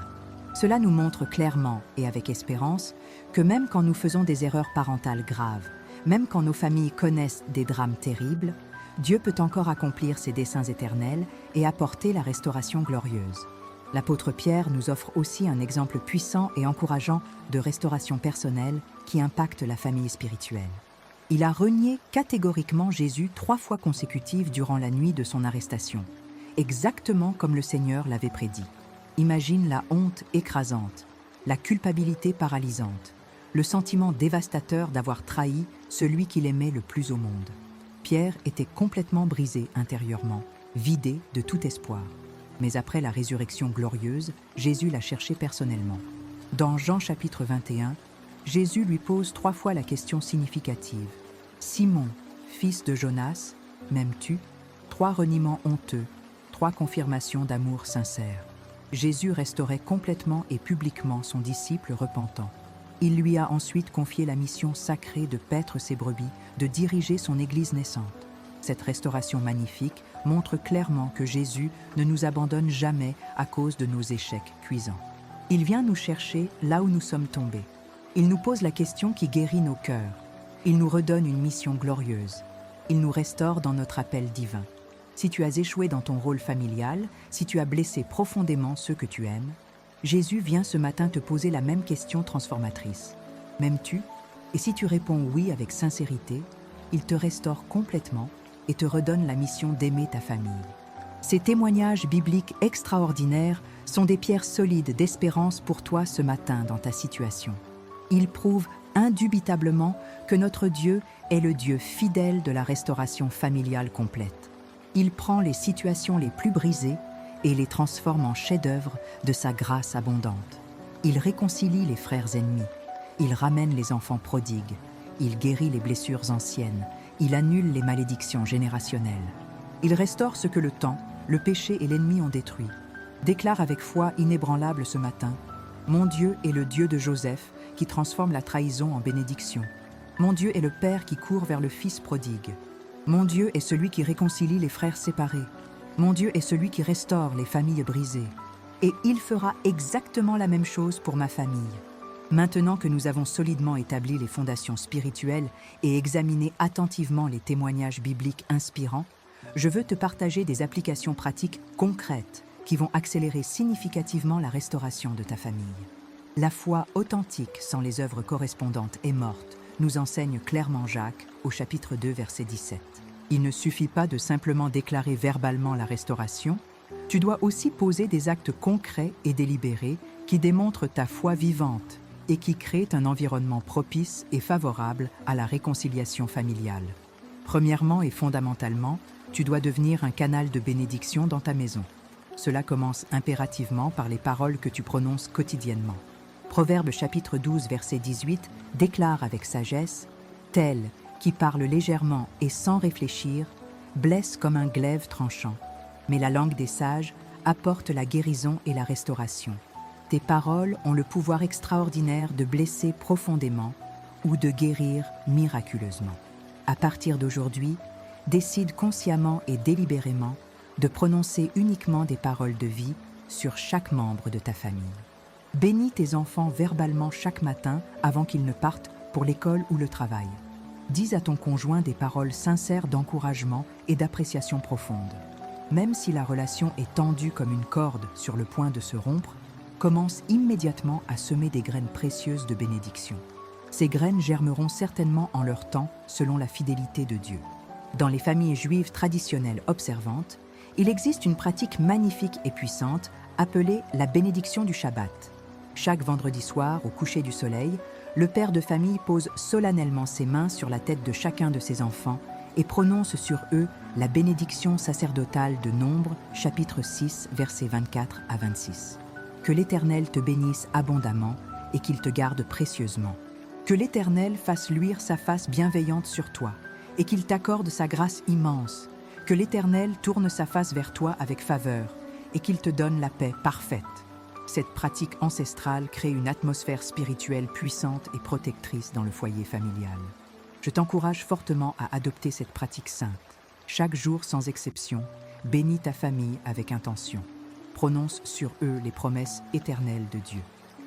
Cela nous montre clairement et avec espérance que même quand nous faisons des erreurs parentales graves, même quand nos familles connaissent des drames terribles, Dieu peut encore accomplir ses desseins éternels et apporter la restauration glorieuse. L'apôtre Pierre nous offre aussi un exemple puissant et encourageant de restauration personnelle qui impacte la famille spirituelle. Il a renié catégoriquement Jésus 3 fois consécutives durant la nuit de son arrestation, exactement comme le Seigneur l'avait prédit. Imagine la honte écrasante, la culpabilité paralysante, le sentiment dévastateur d'avoir trahi celui qu'il aimait le plus au monde. Pierre était complètement brisé intérieurement, vidé de tout espoir. Mais après la résurrection glorieuse, Jésus l'a cherché personnellement. Dans Jean chapitre 21, Jésus lui pose 3 fois la question significative. « Simon, fils de Jonas, m'aimes-tu » 3 reniements honteux, 3 confirmations d'amour sincère. Jésus restaurait complètement et publiquement son disciple repentant. Il lui a ensuite confié la mission sacrée de paître ses brebis, de diriger son Église naissante. Cette restauration magnifique montre clairement que Jésus ne nous abandonne jamais à cause de nos échecs cuisants. Il vient nous chercher là où nous sommes tombés. Il nous pose la question qui guérit nos cœurs. Il nous redonne une mission glorieuse. Il nous restaure dans notre appel divin. Si tu as échoué dans ton rôle familial, si tu as blessé profondément ceux que tu aimes, Jésus vient ce matin te poser la même question transformatrice. M'aimes-tu? Et si tu réponds oui avec sincérité, il te restaure complètement et te redonne la mission d'aimer ta famille. Ces témoignages bibliques extraordinaires sont des pierres solides d'espérance pour toi ce matin dans ta situation. Ils prouvent indubitablement que notre Dieu est le Dieu fidèle de la restauration familiale complète. Il prend les situations les plus brisées et les transforme en chefs-d'œuvre de sa grâce abondante. Il réconcilie les frères ennemis. Il ramène les enfants prodigues. Il guérit les blessures anciennes. Il annule les malédictions générationnelles. Il restaure ce que le temps, le péché et l'ennemi ont détruit. Déclare avec foi inébranlable ce matin: mon Dieu est le Dieu de Joseph qui transforme la trahison en bénédiction. Mon Dieu est le Père qui court vers le Fils prodigue. Mon Dieu est celui qui réconcilie les frères séparés. Mon Dieu est celui qui restaure les familles brisées. Et il fera exactement la même chose pour ma famille. Maintenant que nous avons solidement établi les fondations spirituelles et examiné attentivement les témoignages bibliques inspirants, je veux te partager des applications pratiques concrètes qui vont accélérer significativement la restauration de ta famille. La foi authentique sans les œuvres correspondantes est morte, nous enseigne clairement Jacques au chapitre 2, verset 17. Il ne suffit pas de simplement déclarer verbalement la restauration, tu dois aussi poser des actes concrets et délibérés qui démontrent ta foi vivante et qui créent un environnement propice et favorable à la réconciliation familiale. Premièrement et fondamentalement, tu dois devenir un canal de bénédiction dans ta maison. Cela commence impérativement par les paroles que tu prononces quotidiennement. Proverbe chapitre 12, verset 18 déclare avec sagesse: « Tel qui parle légèrement et sans réfléchir blesse comme un glaive tranchant, mais la langue des sages apporte la guérison et la restauration. » Tes paroles ont le pouvoir extraordinaire de blesser profondément ou de guérir miraculeusement. À partir d'aujourd'hui, décide consciemment et délibérément de prononcer uniquement des paroles de vie sur chaque membre de ta famille. Bénis tes enfants verbalement chaque matin avant qu'ils ne partent pour l'école ou le travail. Dis à ton conjoint des paroles sincères d'encouragement et d'appréciation profonde. Même si la relation est tendue comme une corde sur le point de se rompre, commence immédiatement à semer des graines précieuses de bénédiction. Ces graines germeront certainement en leur temps selon la fidélité de Dieu. Dans les familles juives traditionnelles observantes, il existe une pratique magnifique et puissante appelée la bénédiction du Shabbat. Chaque vendredi soir, au coucher du soleil, le père de famille pose solennellement ses mains sur la tête de chacun de ses enfants et prononce sur eux la bénédiction sacerdotale de Nombre, chapitre 6, versets 24 à 26. Que l'Éternel te bénisse abondamment et qu'il te garde précieusement. Que l'Éternel fasse luire sa face bienveillante sur toi et qu'il t'accorde sa grâce immense. Que l'Éternel tourne sa face vers toi avec faveur et qu'il te donne la paix parfaite. Cette pratique ancestrale crée une atmosphère spirituelle puissante et protectrice dans le foyer familial. Je t'encourage fortement à adopter cette pratique sainte. Chaque jour, sans exception, bénis ta famille avec intention. Prononce sur eux les promesses éternelles de Dieu.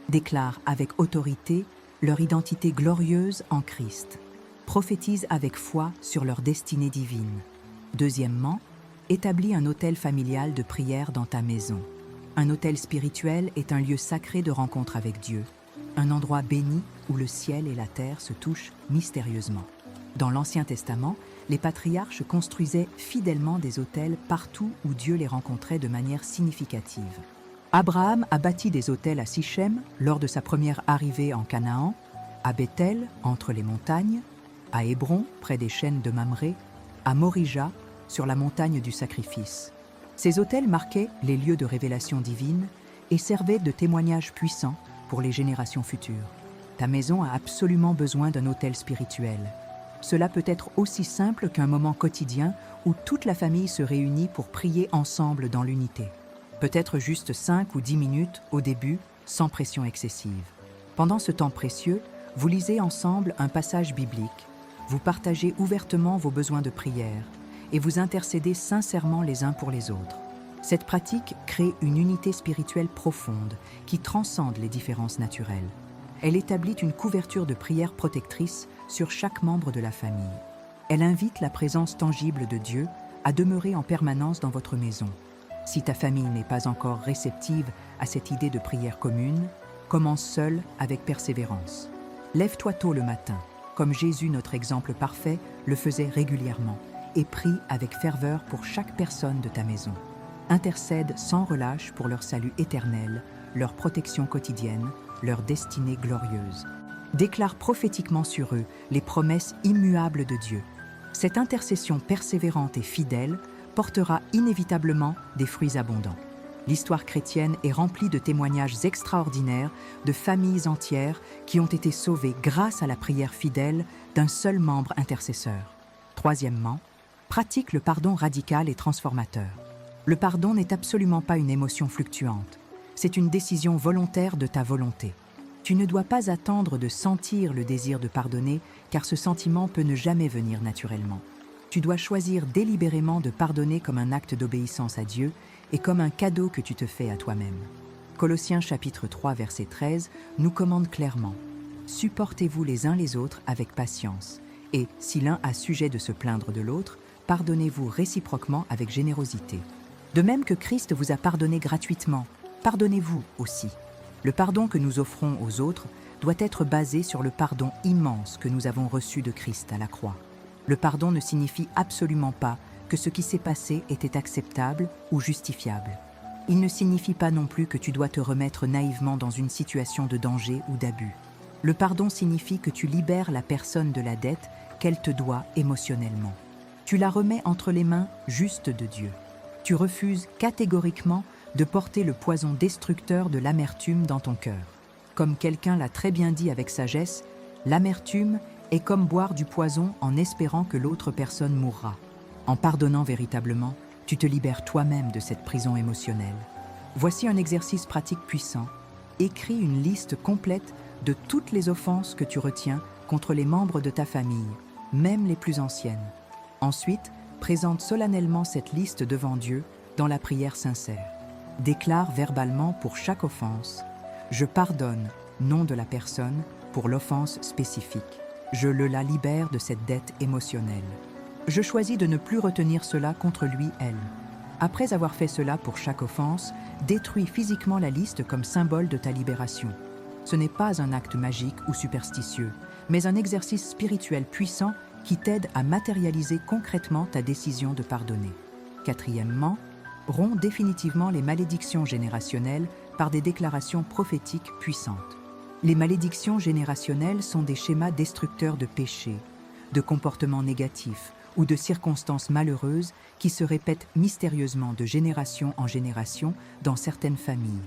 Déclare avec autorité leur identité glorieuse en Christ. Prophétise avec foi sur leur destinée divine. Deuxièmement, établis un autel familial de prière dans ta maison. Un autel spirituel est un lieu sacré de rencontre avec Dieu, un endroit béni où le ciel et la terre se touchent mystérieusement. Dans l'Ancien Testament, les patriarches construisaient fidèlement des autels partout où Dieu les rencontrait de manière significative. Abraham a bâti des autels à Sichem lors de sa première arrivée en Canaan, à Bethel, entre les montagnes, à Hébron, près des chênes de Mamré, à Morija, sur la montagne du sacrifice. Ces autels marquaient les lieux de révélation divine et servaient de témoignage puissant pour les générations futures. Ta maison a absolument besoin d'un autel spirituel. Cela peut être aussi simple qu'un moment quotidien où toute la famille se réunit pour prier ensemble dans l'unité. Peut-être juste 5 ou 10 minutes au début, sans pression excessive. Pendant ce temps précieux, vous lisez ensemble un passage biblique, vous partagez ouvertement vos besoins de prière et vous intercédez sincèrement les uns pour les autres. Cette pratique crée une unité spirituelle profonde qui transcende les différences naturelles. Elle établit une couverture de prière protectrice sur chaque membre de la famille. Elle invite la présence tangible de Dieu à demeurer en permanence dans votre maison. Si ta famille n'est pas encore réceptive à cette idée de prière commune, commence seule avec persévérance. Lève-toi tôt le matin, comme Jésus, notre exemple parfait, le faisait régulièrement, et prie avec ferveur pour chaque personne de ta maison. Intercède sans relâche pour leur salut éternel, leur protection quotidienne, leur destinée glorieuse. Déclare prophétiquement sur eux les promesses immuables de Dieu. Cette intercession persévérante et fidèle portera inévitablement des fruits abondants. L'histoire chrétienne est remplie de témoignages extraordinaires de familles entières qui ont été sauvées grâce à la prière fidèle d'un seul membre intercesseur. Troisièmement, pratique le pardon radical et transformateur. Le pardon n'est absolument pas une émotion fluctuante. C'est une décision volontaire de ta volonté. Tu ne dois pas attendre de sentir le désir de pardonner, car ce sentiment peut ne jamais venir naturellement. Tu dois choisir délibérément de pardonner comme un acte d'obéissance à Dieu et comme un cadeau que tu te fais à toi-même. Colossiens chapitre 3 verset 13 nous commande clairement « Supportez-vous les uns les autres avec patience, et si l'un a sujet de se plaindre de l'autre, pardonnez-vous réciproquement avec générosité. De même que Christ vous a pardonné gratuitement, pardonnez-vous aussi. Le pardon que nous offrons aux autres doit être basé sur le pardon immense que nous avons reçu de Christ à la croix. Le pardon ne signifie absolument pas que ce qui s'est passé était acceptable ou justifiable. Il ne signifie pas non plus que tu dois te remettre naïvement dans une situation de danger ou d'abus. Le pardon signifie que tu libères la personne de la dette qu'elle te doit émotionnellement. Tu la remets entre les mains justes de Dieu. Tu refuses catégoriquement de porter le poison destructeur de l'amertume dans ton cœur. Comme quelqu'un l'a très bien dit avec sagesse, l'amertume est comme boire du poison en espérant que l'autre personne mourra. En pardonnant véritablement, tu te libères toi-même de cette prison émotionnelle. Voici un exercice pratique puissant. Écris une liste complète de toutes les offenses que tu retiens contre les membres de ta famille, même les plus anciennes. Ensuite, présente solennellement cette liste devant Dieu dans la prière sincère. Déclare verbalement pour chaque offense « Je pardonne, nom de la personne, pour l'offense spécifique. Je la libère de cette dette émotionnelle. Je choisis de ne plus retenir cela contre lui, elle. » Après avoir fait cela pour chaque offense, détruis physiquement la liste comme symbole de ta libération. Ce n'est pas un acte magique ou superstitieux, mais un exercice spirituel puissant qui t'aide à matérialiser concrètement ta décision de pardonner. Quatrièmement, romps définitivement les malédictions générationnelles par des déclarations prophétiques puissantes. Les malédictions générationnelles sont des schémas destructeurs de péchés, de comportements négatifs ou de circonstances malheureuses qui se répètent mystérieusement de génération en génération dans certaines familles.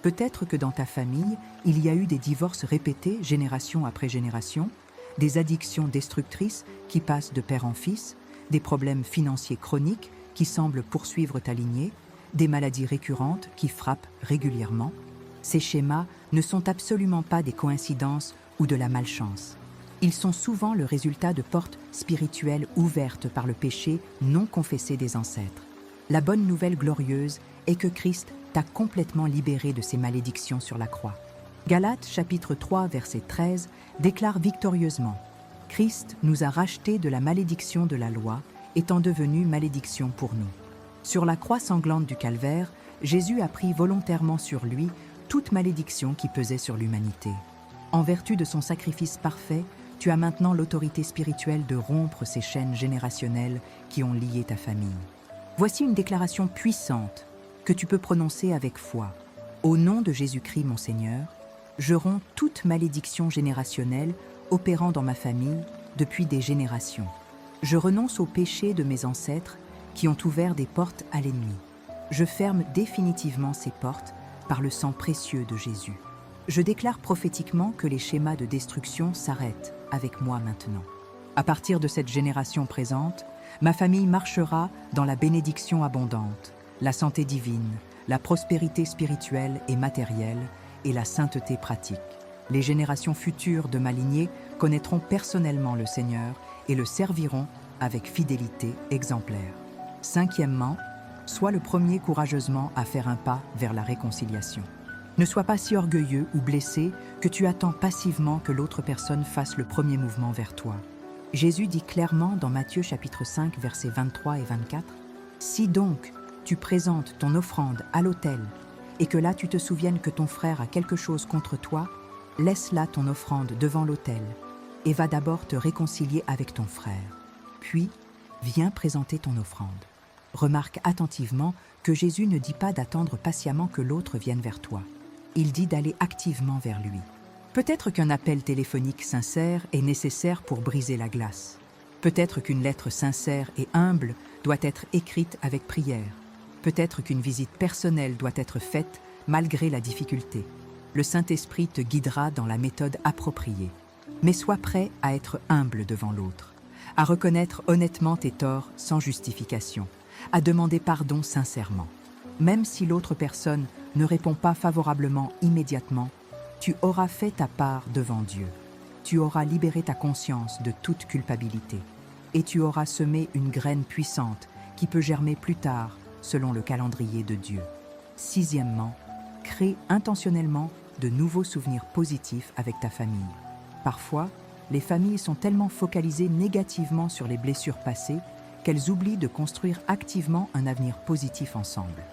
Peut-être que dans ta famille, il y a eu des divorces répétés génération après génération, des addictions destructrices qui passent de père en fils, des problèmes financiers chroniques qui semblent poursuivre ta lignée, des maladies récurrentes qui frappent régulièrement. Ces schémas ne sont absolument pas des coïncidences ou de la malchance. Ils sont souvent le résultat de portes spirituelles ouvertes par le péché non confessé des ancêtres. La bonne nouvelle glorieuse est que Christ t'a complètement libéré de ces malédictions sur la croix. Galates chapitre 3 verset 13 déclare victorieusement « Christ nous a rachetés de la malédiction de la loi, étant devenu malédiction pour nous. » Sur la croix sanglante du calvaire, Jésus a pris volontairement sur lui toute malédiction qui pesait sur l'humanité. En vertu de son sacrifice parfait, tu as maintenant l'autorité spirituelle de rompre ces chaînes générationnelles qui ont lié ta famille. Voici une déclaration puissante que tu peux prononcer avec foi. Au nom de Jésus-Christ, mon Seigneur, je romps toute malédiction générationnelle opérant dans ma famille depuis des générations. Je renonce aux péchés de mes ancêtres qui ont ouvert des portes à l'ennemi. Je ferme définitivement ces portes par le sang précieux de Jésus. Je déclare prophétiquement que les schémas de destruction s'arrêtent avec moi maintenant. À partir de cette génération présente, ma famille marchera dans la bénédiction abondante, la santé divine, la prospérité spirituelle et matérielle et la sainteté pratique. Les générations futures de ma lignée connaîtront personnellement le Seigneur et le serviront avec fidélité exemplaire. Cinquièmement, sois le premier courageusement à faire un pas vers la réconciliation. Ne sois pas si orgueilleux ou blessé que tu attends passivement que l'autre personne fasse le premier mouvement vers toi. Jésus dit clairement dans Matthieu chapitre 5 versets 23 et 24 « Si donc tu présentes ton offrande à l'autel et que là tu te souviennes que ton frère a quelque chose contre toi, laisse là ton offrande devant l'autel et va d'abord te réconcilier avec ton frère. Puis, viens présenter ton offrande. » Remarque attentivement que Jésus ne dit pas d'attendre patiemment que l'autre vienne vers toi. Il dit d'aller activement vers lui. Peut-être qu'un appel téléphonique sincère est nécessaire pour briser la glace. Peut-être qu'une lettre sincère et humble doit être écrite avec prière. Peut-être qu'une visite personnelle doit être faite malgré la difficulté. Le Saint-Esprit te guidera dans la méthode appropriée. Mais sois prêt à être humble devant l'autre, à reconnaître honnêtement tes torts sans justification, à demander pardon sincèrement. Même si l'autre personne ne répond pas favorablement immédiatement, tu auras fait ta part devant Dieu. Tu auras libéré ta conscience de toute culpabilité. Et tu auras semé une graine puissante qui peut germer plus tard selon le calendrier de Dieu. Sixièmement, crée intentionnellement de nouveaux souvenirs positifs avec ta famille. Parfois, les familles sont tellement focalisées négativement sur les blessures passées qu'elles oublient de construire activement un avenir positif ensemble.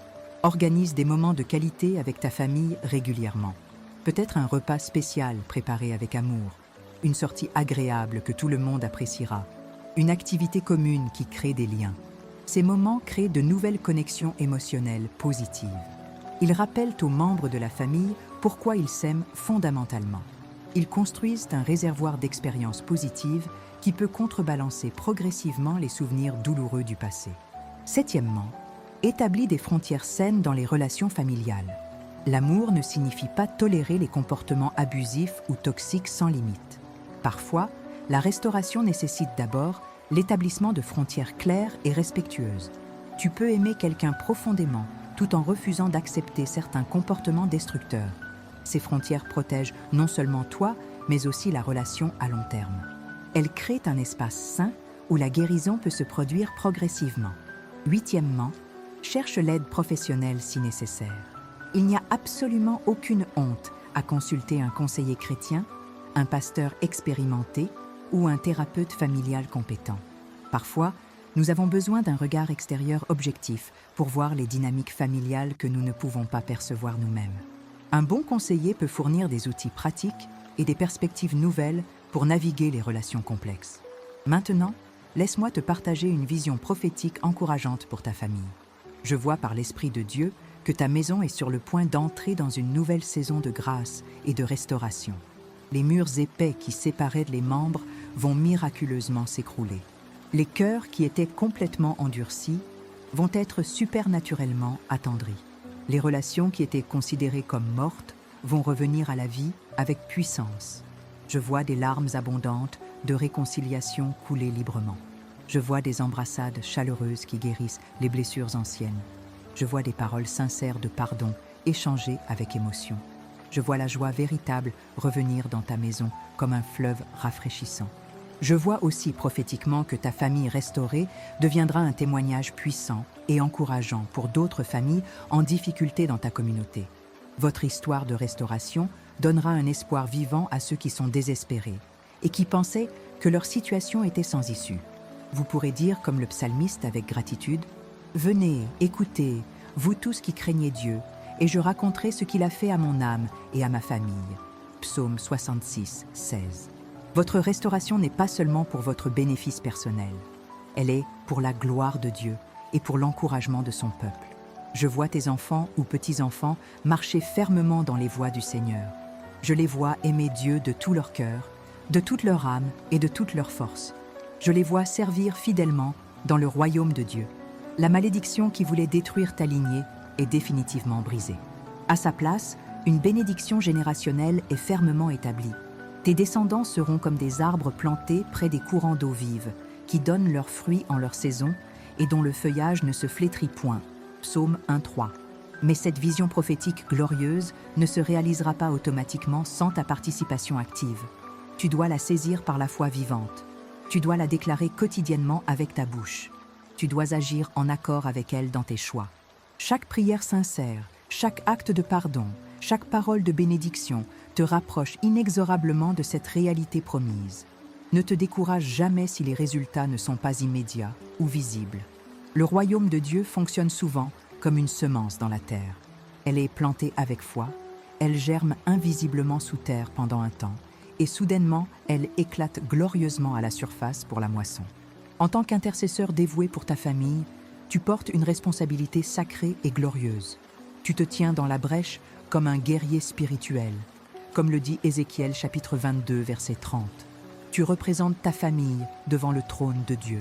Organise des moments de qualité avec ta famille régulièrement. Peut-être un repas spécial préparé avec amour, une sortie agréable que tout le monde appréciera, une activité commune qui crée des liens. Ces moments créent de nouvelles connexions émotionnelles positives. Ils rappellent aux membres de la famille pourquoi ils s'aiment fondamentalement. Ils construisent un réservoir d'expériences positives qui peut contrebalancer progressivement les souvenirs douloureux du passé. Septièmement, établis des frontières saines dans les relations familiales. L'amour ne signifie pas tolérer les comportements abusifs ou toxiques sans limite. Parfois, la restauration nécessite d'abord l'établissement de frontières claires et respectueuses. Tu peux aimer quelqu'un profondément tout en refusant d'accepter certains comportements destructeurs. Ces frontières protègent non seulement toi, mais aussi la relation à long terme. Elles créent un espace sain où la guérison peut se produire progressivement. Huitièmement, Cherche l'aide professionnelle si nécessaire. Il n'y a absolument aucune honte à consulter un conseiller chrétien, un pasteur expérimenté ou un thérapeute familial compétent. Parfois, nous avons besoin d'un regard extérieur objectif pour voir les dynamiques familiales que nous ne pouvons pas percevoir nous-mêmes. Un bon conseiller peut fournir des outils pratiques et des perspectives nouvelles pour naviguer les relations complexes. Maintenant, laisse-moi te partager une vision prophétique encourageante pour ta famille. Je vois par l'Esprit de Dieu que ta maison est sur le point d'entrer dans une nouvelle saison de grâce et de restauration. Les murs épais qui séparaient les membres vont miraculeusement s'écrouler. Les cœurs qui étaient complètement endurcis vont être supernaturellement attendris. Les relations qui étaient considérées comme mortes vont revenir à la vie avec puissance. Je vois des larmes abondantes de réconciliation couler librement. Je vois des embrassades chaleureuses qui guérissent les blessures anciennes. Je vois des paroles sincères de pardon échangées avec émotion. Je vois la joie véritable revenir dans ta maison comme un fleuve rafraîchissant. Je vois aussi prophétiquement que ta famille restaurée deviendra un témoignage puissant et encourageant pour d'autres familles en difficulté dans ta communauté. Votre histoire de restauration donnera un espoir vivant à ceux qui sont désespérés et qui pensaient que leur situation était sans issue. Vous pourrez dire comme le psalmiste avec gratitude « Venez, écoutez, vous tous qui craignez Dieu, et je raconterai ce qu'il a fait à mon âme et à ma famille. » Psaume 66, 16. Votre restauration n'est pas seulement pour votre bénéfice personnel. Elle est pour la gloire de Dieu et pour l'encouragement de son peuple. Je vois tes enfants ou petits-enfants marcher fermement dans les voies du Seigneur. Je les vois aimer Dieu de tout leur cœur, de toute leur âme et de toute leur force. Je les vois servir fidèlement dans le royaume de Dieu. La malédiction qui voulait détruire ta lignée est définitivement brisée. À sa place, une bénédiction générationnelle est fermement établie. Tes descendants seront comme des arbres plantés près des courants d'eau vive, qui donnent leurs fruits en leur saison et dont le feuillage ne se flétrit point. Psaume 1:3. Mais cette vision prophétique glorieuse ne se réalisera pas automatiquement sans ta participation active. Tu dois la saisir par la foi vivante. Tu dois la déclarer quotidiennement avec ta bouche. Tu dois agir en accord avec elle dans tes choix. Chaque prière sincère, chaque acte de pardon, chaque parole de bénédiction te rapproche inexorablement de cette réalité promise. Ne te décourage jamais si les résultats ne sont pas immédiats ou visibles. Le royaume de Dieu fonctionne souvent comme une semence dans la terre. Elle est plantée avec foi, elle germe invisiblement sous terre pendant un temps, et soudainement, elle éclate glorieusement à la surface pour la moisson. En tant qu'intercesseur dévoué pour ta famille, tu portes une responsabilité sacrée et glorieuse. Tu te tiens dans la brèche comme un guerrier spirituel, comme le dit Ézéchiel chapitre 22, verset 30. Tu représentes ta famille devant le trône de Dieu.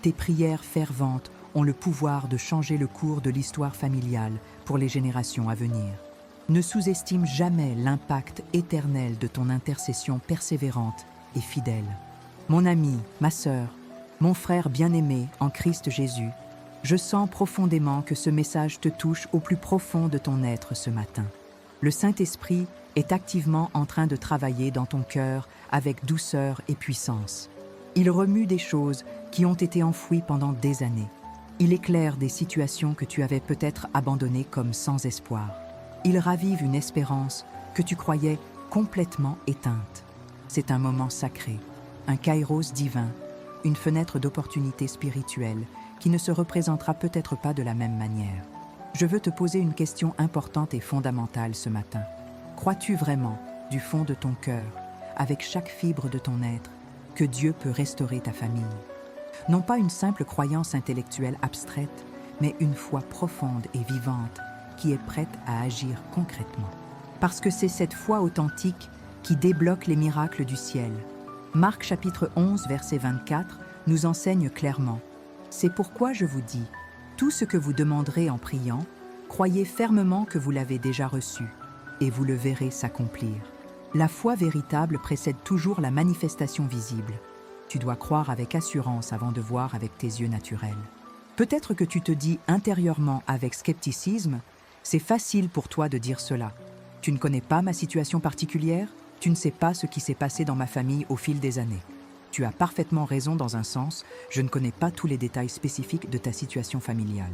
Tes prières ferventes ont le pouvoir de changer le cours de l'histoire familiale pour les générations à venir. Ne sous-estime jamais l'impact éternel de ton intercession persévérante et fidèle. Mon ami, ma sœur, mon frère bien-aimé en Christ Jésus, je sens profondément que ce message te touche au plus profond de ton être ce matin. Le Saint-Esprit est activement en train de travailler dans ton cœur avec douceur et puissance. Il remue des choses qui ont été enfouies pendant des années. Il éclaire des situations que tu avais peut-être abandonnées comme sans espoir. Il ravive une espérance que tu croyais complètement éteinte. C'est un moment sacré, un kairos divin, une fenêtre d'opportunité spirituelle qui ne se représentera peut-être pas de la même manière. Je veux te poser une question importante et fondamentale ce matin. Crois-tu vraiment, du fond de ton cœur, avec chaque fibre de ton être, que Dieu peut restaurer ta famille? Non pas une simple croyance intellectuelle abstraite, mais une foi profonde et vivante qui est prête à agir concrètement. Parce que c'est cette foi authentique qui débloque les miracles du ciel. Marc chapitre 11, verset 24, nous enseigne clairement « C'est pourquoi je vous dis, tout ce que vous demanderez en priant, croyez fermement que vous l'avez déjà reçu, et vous le verrez s'accomplir. » La foi véritable précède toujours la manifestation visible. Tu dois croire avec assurance avant de voir avec tes yeux naturels. Peut-être que tu te dis intérieurement avec scepticisme, c'est facile pour toi de dire cela. Tu ne connais pas ma situation particulière, tu ne sais pas ce qui s'est passé dans ma famille au fil des années. Tu as parfaitement raison dans un sens, je ne connais pas tous les détails spécifiques de ta situation familiale.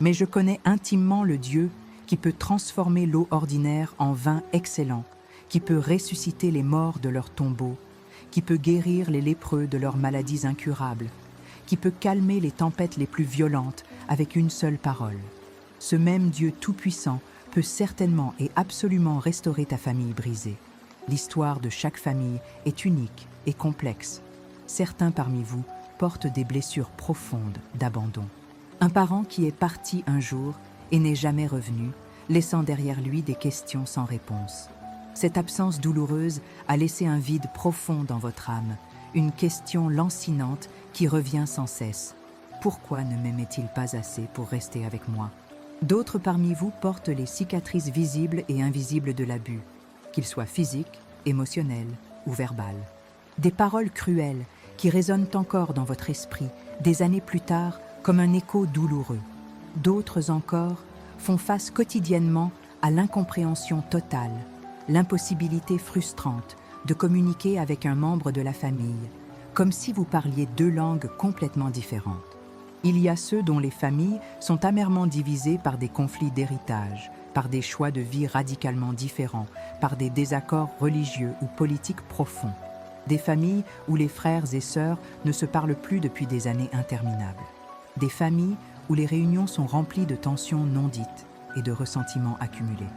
Mais je connais intimement le Dieu qui peut transformer l'eau ordinaire en vin excellent, qui peut ressusciter les morts de leurs tombeaux, qui peut guérir les lépreux de leurs maladies incurables, qui peut calmer les tempêtes les plus violentes avec une seule parole. Ce même Dieu tout-puissant peut certainement et absolument restaurer ta famille brisée. L'histoire de chaque famille est unique et complexe. Certains parmi vous portent des blessures profondes d'abandon. Un parent qui est parti un jour et n'est jamais revenu, laissant derrière lui des questions sans réponse. Cette absence douloureuse a laissé un vide profond dans votre âme, une question lancinante qui revient sans cesse. Pourquoi ne m'aimait-il pas assez pour rester avec moi ? D'autres parmi vous portent les cicatrices visibles et invisibles de l'abus, qu'ils soient physiques, émotionnels ou verbales. Des paroles cruelles qui résonnent encore dans votre esprit, des années plus tard, comme un écho douloureux. D'autres encore font face quotidiennement à l'incompréhension totale, l'impossibilité frustrante de communiquer avec un membre de la famille, comme si vous parliez deux langues complètement différentes. Il y a ceux dont les familles sont amèrement divisées par des conflits d'héritage, par des choix de vie radicalement différents, par des désaccords religieux ou politiques profonds. Des familles où les frères et sœurs ne se parlent plus depuis des années interminables. Des familles où les réunions sont remplies de tensions non dites et de ressentiments accumulés.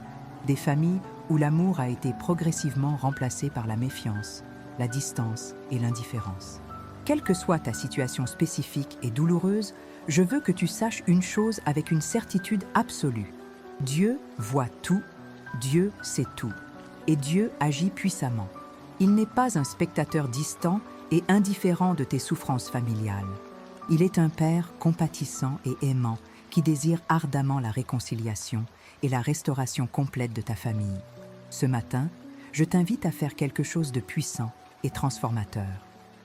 Des familles où l'amour a été progressivement remplacé par la méfiance, la distance et l'indifférence. Quelle que soit ta situation spécifique et douloureuse, je veux que tu saches une chose avec une certitude absolue. Dieu voit tout, Dieu sait tout, et Dieu agit puissamment. Il n'est pas un spectateur distant et indifférent de tes souffrances familiales. Il est un Père compatissant et aimant qui désire ardemment la réconciliation et la restauration complète de ta famille. Ce matin, je t'invite à faire quelque chose de puissant et transformateur.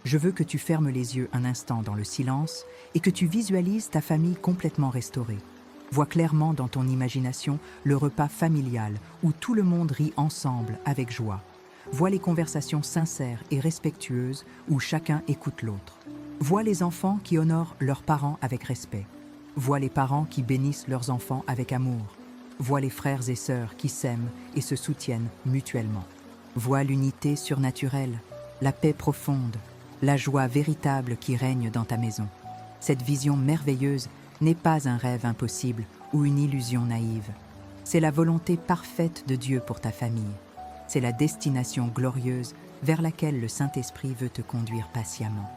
Je veux que tu fermes les yeux un instant dans le silence et que tu visualises ta famille complètement restaurée. Vois clairement dans ton imagination le repas familial où tout le monde rit ensemble avec joie. Vois les conversations sincères et respectueuses où chacun écoute l'autre. Vois les enfants qui honorent leurs parents avec respect. Vois les parents qui bénissent leurs enfants avec amour. Vois les frères et sœurs qui s'aiment et se soutiennent mutuellement. Vois l'unité surnaturelle, la paix profonde, la joie véritable qui règne dans ta maison. Cette vision merveilleuse n'est pas un rêve impossible ou une illusion naïve. C'est la volonté parfaite de Dieu pour ta famille. C'est la destination glorieuse vers laquelle le Saint-Esprit veut te conduire patiemment.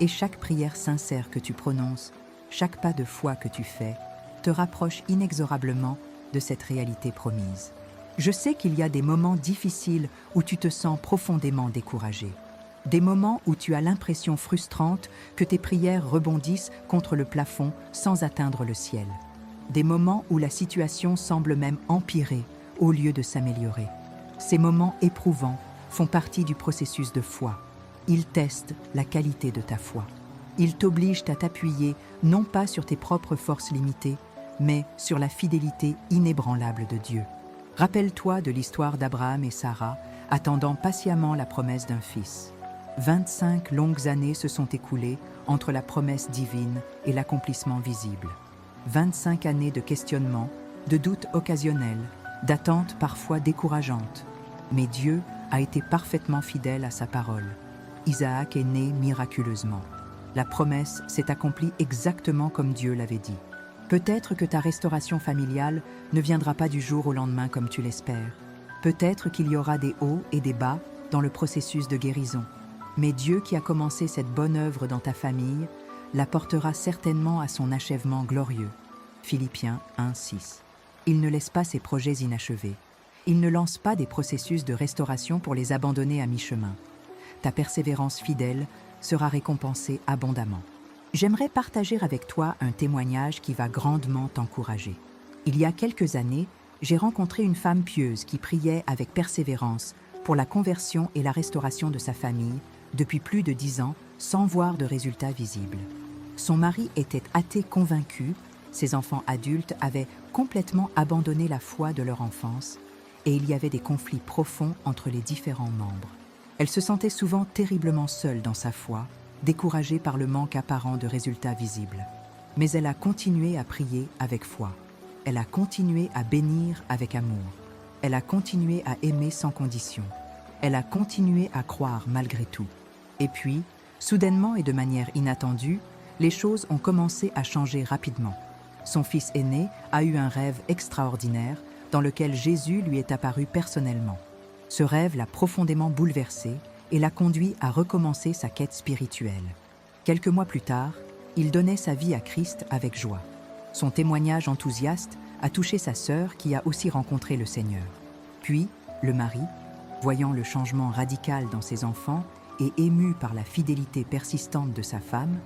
Et chaque prière sincère que tu prononces, chaque pas de foi que tu fais, te rapproche inexorablement de cette réalité promise. Je sais qu'il y a des moments difficiles où tu te sens profondément découragé. Des moments où tu as l'impression frustrante que tes prières rebondissent contre le plafond sans atteindre le ciel. Des moments où la situation semble même empirer au lieu de s'améliorer. Ces moments éprouvants font partie du processus de foi. Ils testent la qualité de ta foi. Ils t'obligent à t'appuyer non pas sur tes propres forces limitées, mais sur la fidélité inébranlable de Dieu. Rappelle-toi de l'histoire d'Abraham et Sarah, attendant patiemment la promesse d'un fils. 25 longues années se sont écoulées entre la promesse divine et l'accomplissement visible. 25 années de questionnements, de doutes occasionnels, d'attentes parfois décourageantes. Mais Dieu a été parfaitement fidèle à sa parole. Isaac est né miraculeusement. La promesse s'est accomplie exactement comme Dieu l'avait dit. Peut-être que ta restauration familiale ne viendra pas du jour au lendemain comme tu l'espères. Peut-être qu'il y aura des hauts et des bas dans le processus de guérison. Mais Dieu qui a commencé cette bonne œuvre dans ta famille la portera certainement à son achèvement glorieux. Philippiens 1:6. Il ne laisse pas ses projets inachevés. Il ne lance pas des processus de restauration pour les abandonner à mi-chemin. Ta persévérance fidèle sera récompensée abondamment. J'aimerais partager avec toi un témoignage qui va grandement t'encourager. Il y a quelques années, j'ai rencontré une femme pieuse qui priait avec persévérance pour la conversion et la restauration de sa famille depuis plus de 10 ans sans voir de résultats visibles. Son mari était athée convaincu, ses enfants adultes avaient complètement abandonné la foi de leur enfance et il y avait des conflits profonds entre les différents membres. Elle se sentait souvent terriblement seule dans sa foi, découragée par le manque apparent de résultats visibles. Mais elle a continué à prier avec foi. Elle a continué à bénir avec amour. Elle a continué à aimer sans condition. Elle a continué à croire malgré tout. Et puis, soudainement et de manière inattendue, les choses ont commencé à changer rapidement. Son fils aîné a eu un rêve extraordinaire dans lequel Jésus lui est apparu personnellement. Ce rêve l'a profondément bouleversé et l'a conduit à recommencer sa quête spirituelle. Quelques mois plus tard, il donnait sa vie à Christ avec joie. Son témoignage enthousiaste a touché sa sœur qui a aussi rencontré le Seigneur. Puis, le mari, voyant le changement radical dans ses enfants et ému par la fidélité persistante de sa femme,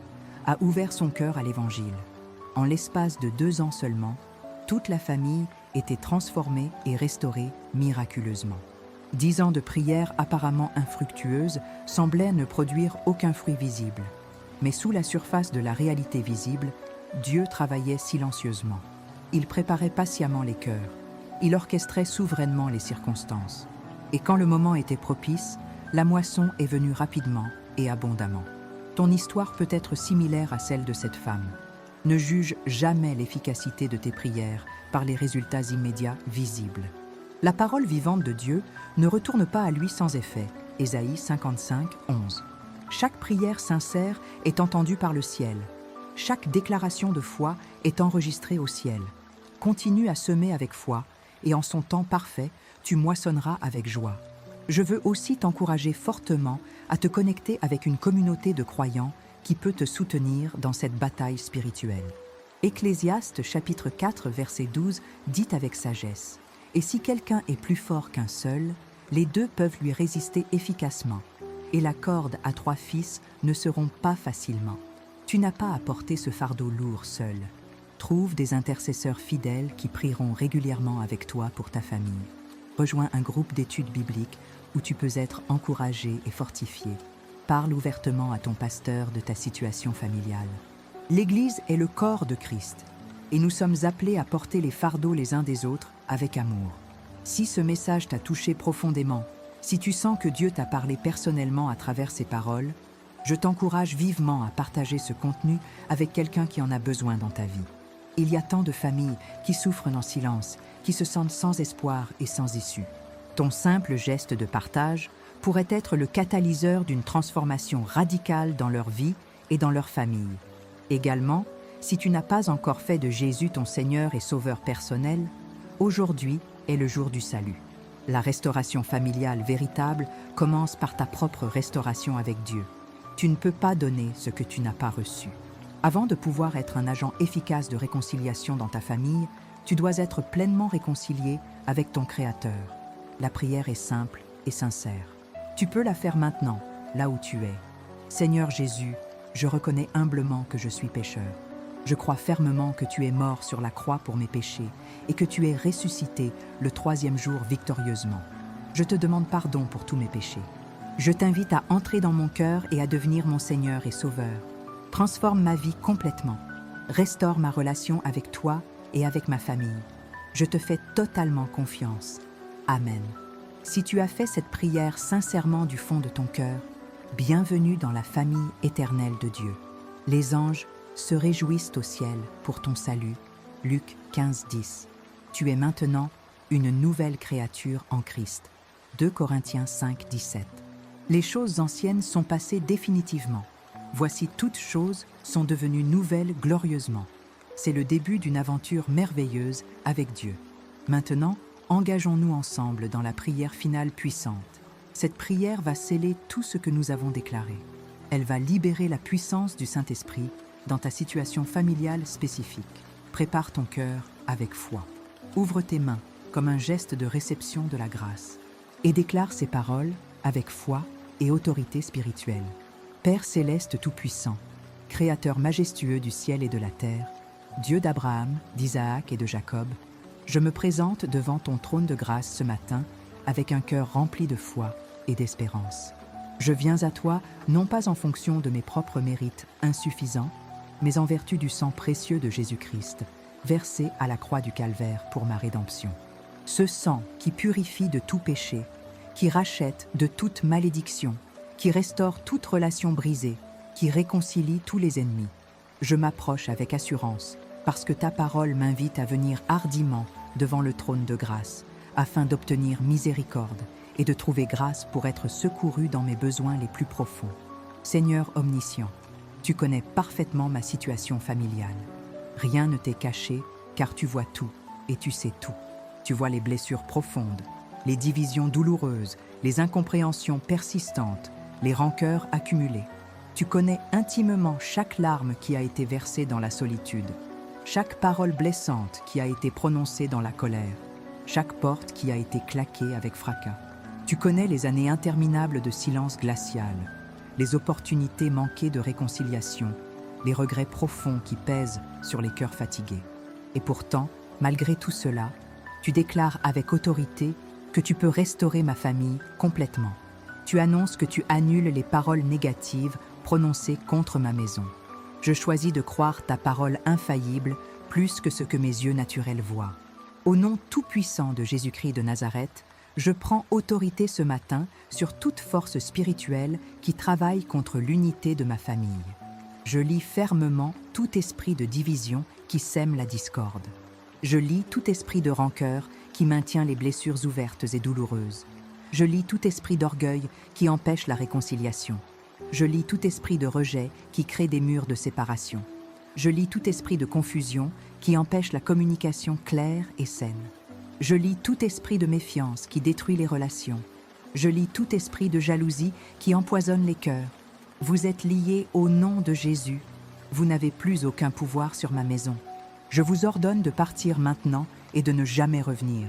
a ouvert son cœur à l'Évangile. En l'espace de 2 ans seulement, toute la famille était transformée et restaurée miraculeusement. 10 ans de prières apparemment infructueuses semblaient ne produire aucun fruit visible. Mais sous la surface de la réalité visible, Dieu travaillait silencieusement. Il préparait patiemment les cœurs. Il orchestrait souverainement les circonstances. Et quand le moment était propice, la moisson est venue rapidement et abondamment. Ton histoire peut être similaire à celle de cette femme. Ne juge jamais l'efficacité de tes prières par les résultats immédiats visibles. La parole vivante de Dieu ne retourne pas à lui sans effet. Ésaïe 55, 11. Chaque prière sincère est entendue par le ciel. Chaque déclaration de foi est enregistrée au ciel. Continue à semer avec foi, et en son temps parfait, tu moissonneras avec joie. Je veux aussi t'encourager fortement à te connecter avec une communauté de croyants qui peut te soutenir dans cette bataille spirituelle. Ecclésiaste chapitre 4 verset 12 dit avec sagesse: « Et si quelqu'un est plus fort qu'un seul, les 2 peuvent lui résister efficacement, et la corde à 3 fils ne se rompt pas facilement. Tu n'as pas à porter ce fardeau lourd seul. Trouve des intercesseurs fidèles qui prieront régulièrement avec toi pour ta famille. Rejoins un groupe d'études bibliques où tu peux être encouragé et fortifié. Parle ouvertement à ton pasteur de ta situation familiale. L'Église est le corps de Christ, et nous sommes appelés à porter les fardeaux les uns des autres avec amour. Si ce message t'a touché profondément, si tu sens que Dieu t'a parlé personnellement à travers ses paroles, je t'encourage vivement à partager ce contenu avec quelqu'un qui en a besoin dans ta vie. Il y a tant de familles qui souffrent en silence, qui se sentent sans espoir et sans issue. Ton simple geste de partage pourrait être le catalyseur d'une transformation radicale dans leur vie et dans leur famille. Également, si tu n'as pas encore fait de Jésus ton Seigneur et Sauveur personnel, aujourd'hui est le jour du salut. La restauration familiale véritable commence par ta propre restauration avec Dieu. Tu ne peux pas donner ce que tu n'as pas reçu. Avant de pouvoir être un agent efficace de réconciliation dans ta famille, tu dois être pleinement réconcilié avec ton Créateur. La prière est simple et sincère. Tu peux la faire maintenant, là où tu es. Seigneur Jésus, je reconnais humblement que je suis pécheur. Je crois fermement que tu es mort sur la croix pour mes péchés et que tu es ressuscité le 3e jour victorieusement. Je te demande pardon pour tous mes péchés. Je t'invite à entrer dans mon cœur et à devenir mon Seigneur et Sauveur. Transforme ma vie complètement. Restaure ma relation avec toi et avec ma famille. Je te fais totalement confiance. Amen. Si tu as fait cette prière sincèrement du fond de ton cœur, bienvenue dans la famille éternelle de Dieu. Les anges se réjouissent au ciel pour ton salut. Luc 15, 10. Tu es maintenant une nouvelle créature en Christ. 2 Corinthiens 5, 17. Les choses anciennes sont passées définitivement. Voici toutes choses sont devenues nouvelles glorieusement. C'est le début d'une aventure merveilleuse avec Dieu. Maintenant, engageons-nous ensemble dans la prière finale puissante. Cette prière va sceller tout ce que nous avons déclaré. Elle va libérer la puissance du Saint-Esprit dans ta situation familiale spécifique. Prépare ton cœur avec foi. Ouvre tes mains comme un geste de réception de la grâce et déclare ces paroles avec foi et autorité spirituelle. Père céleste tout-puissant, Créateur majestueux du ciel et de la terre, Dieu d'Abraham, d'Isaac et de Jacob, je me présente devant ton trône de grâce ce matin avec un cœur rempli de foi et d'espérance. Je viens à toi non pas en fonction de mes propres mérites insuffisants, mais en vertu du sang précieux de Jésus-Christ, versé à la croix du Calvaire pour ma rédemption. Ce sang qui purifie de tout péché, qui rachète de toute malédiction, qui restaure toute relation brisée, qui réconcilie tous les ennemis. Je m'approche avec assurance, parce que ta parole m'invite à venir hardiment devant le trône de grâce, afin d'obtenir miséricorde et de trouver grâce pour être secouru dans mes besoins les plus profonds. Seigneur omniscient, tu connais parfaitement ma situation familiale. Rien ne t'est caché, car tu vois tout et tu sais tout. Tu vois les blessures profondes, les divisions douloureuses, les incompréhensions persistantes, les rancœurs accumulées. Tu connais intimement chaque larme qui a été versée dans la solitude, chaque parole blessante qui a été prononcée dans la colère, chaque porte qui a été claquée avec fracas. Tu connais les années interminables de silence glacial, les opportunités manquées de réconciliation, les regrets profonds qui pèsent sur les cœurs fatigués. Et pourtant, malgré tout cela, tu déclares avec autorité que tu peux restaurer ma famille complètement. Tu annonces que tu annules les paroles négatives prononcées contre ma maison. Je choisis de croire ta parole infaillible plus que ce que mes yeux naturels voient. Au nom tout-puissant de Jésus-Christ de Nazareth, je prends autorité ce matin sur toute force spirituelle qui travaille contre l'unité de ma famille. Je lie fermement tout esprit de division qui sème la discorde. Je lie tout esprit de rancœur qui maintient les blessures ouvertes et douloureuses. Je lie tout esprit d'orgueil qui empêche la réconciliation. Je lie tout esprit de rejet qui crée des murs de séparation. Je lie tout esprit de confusion qui empêche la communication claire et saine. Je lie tout esprit de méfiance qui détruit les relations. Je lie tout esprit de jalousie qui empoisonne les cœurs. Vous êtes liés au nom de Jésus. Vous n'avez plus aucun pouvoir sur ma maison. Je vous ordonne de partir maintenant et de ne jamais revenir.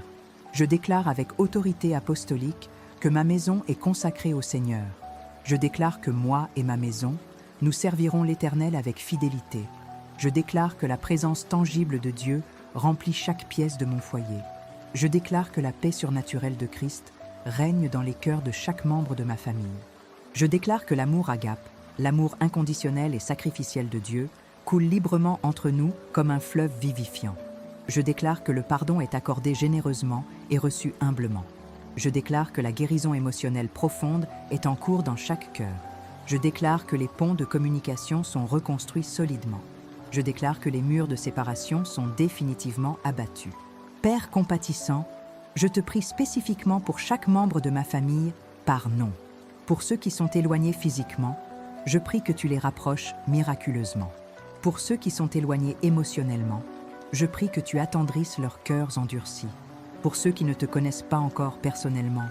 Je déclare avec autorité apostolique que ma maison est consacrée au Seigneur. Je déclare que moi et ma maison, nous servirons l'Éternel avec fidélité. Je déclare que la présence tangible de Dieu remplit chaque pièce de mon foyer. Je déclare que la paix surnaturelle de Christ règne dans les cœurs de chaque membre de ma famille. Je déclare que l'amour agape, l'amour inconditionnel et sacrificiel de Dieu, coule librement entre nous comme un fleuve vivifiant. Je déclare que le pardon est accordé généreusement et reçu humblement. Je déclare que la guérison émotionnelle profonde est en cours dans chaque cœur. Je déclare que les ponts de communication sont reconstruits solidement. Je déclare que les murs de séparation sont définitivement abattus. Père compatissant, je te prie spécifiquement pour chaque membre de ma famille par nom. Pour ceux qui sont éloignés physiquement, je prie que tu les rapproches miraculeusement. Pour ceux qui sont éloignés émotionnellement, je prie que tu attendrisses leurs cœurs endurcis. Pour ceux qui ne te connaissent pas encore personnellement,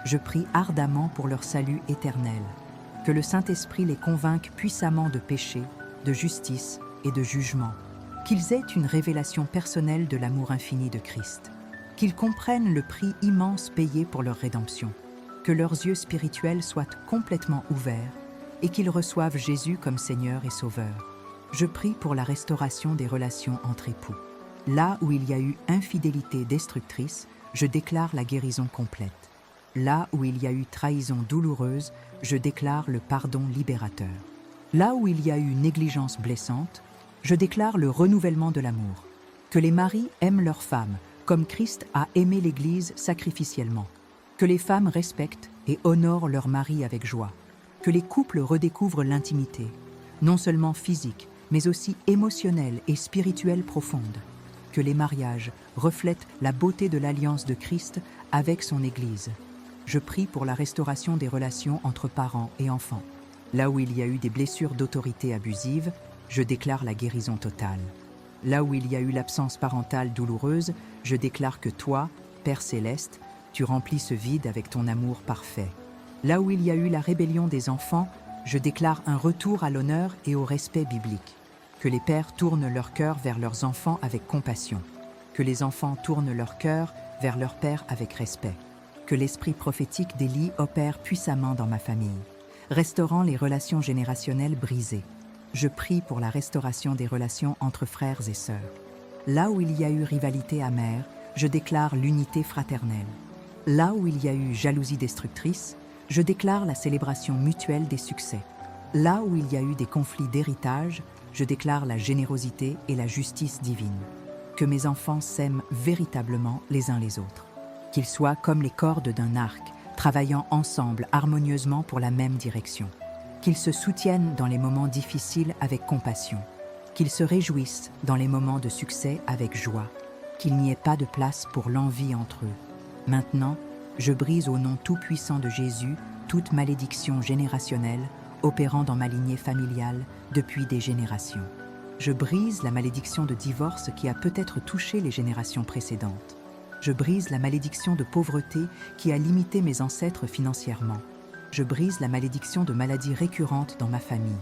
je prie ardemment pour leur salut éternel. Que le Saint-Esprit les convainque puissamment de péché, de justice et de jugement. Qu'ils aient une révélation personnelle de l'amour infini de Christ. Qu'ils comprennent le prix immense payé pour leur rédemption. Que leurs yeux spirituels soient complètement ouverts et qu'ils reçoivent Jésus comme Seigneur et Sauveur. Je prie pour la restauration des relations entre époux. Là où il y a eu infidélité destructrice, je déclare la guérison complète. Là où il y a eu trahison douloureuse, je déclare le pardon libérateur. Là où il y a eu négligence blessante, je déclare le renouvellement de l'amour. Que les maris aiment leurs femmes, comme Christ a aimé l'Église sacrificiellement. Que les femmes respectent et honorent leurs maris avec joie. Que les couples redécouvrent l'intimité, non seulement physique, mais aussi émotionnelle et spirituelle profonde. Que les mariages reflètent la beauté de l'alliance de Christ avec son Église. Je prie pour la restauration des relations entre parents et enfants. Là où il y a eu des blessures d'autorité abusive, je déclare la guérison totale. Là où il y a eu l'absence parentale douloureuse, je déclare que toi, Père céleste, tu remplis ce vide avec ton amour parfait. Là où il y a eu la rébellion des enfants, je déclare un retour à l'honneur et au respect biblique. Que les pères tournent leur cœur vers leurs enfants avec compassion. Que les enfants tournent leur cœur vers leur père avec respect. Que l'esprit prophétique d'Élie opère puissamment dans ma famille, restaurant les relations générationnelles brisées. Je prie pour la restauration des relations entre frères et sœurs. Là où il y a eu rivalité amère, je déclare l'unité fraternelle. Là où il y a eu jalousie destructrice, je déclare la célébration mutuelle des succès. Là où il y a eu des conflits d'héritage, je déclare la générosité et la justice divine. Que mes enfants s'aiment véritablement les uns les autres. Qu'ils soient comme les cordes d'un arc, travaillant ensemble harmonieusement pour la même direction. Qu'ils se soutiennent dans les moments difficiles avec compassion. qu'ils se réjouissent dans les moments de succès avec joie, qu'il n'y ait pas de place pour l'envie entre eux. Maintenant, je brise au nom tout-puissant de Jésus toute malédiction générationnelle opérant dans ma lignée familiale depuis des générations. Je brise la malédiction de divorce qui a peut-être touché les générations précédentes. Je brise la malédiction de pauvreté qui a limité mes ancêtres financièrement. Je brise la malédiction de maladies récurrentes dans ma famille.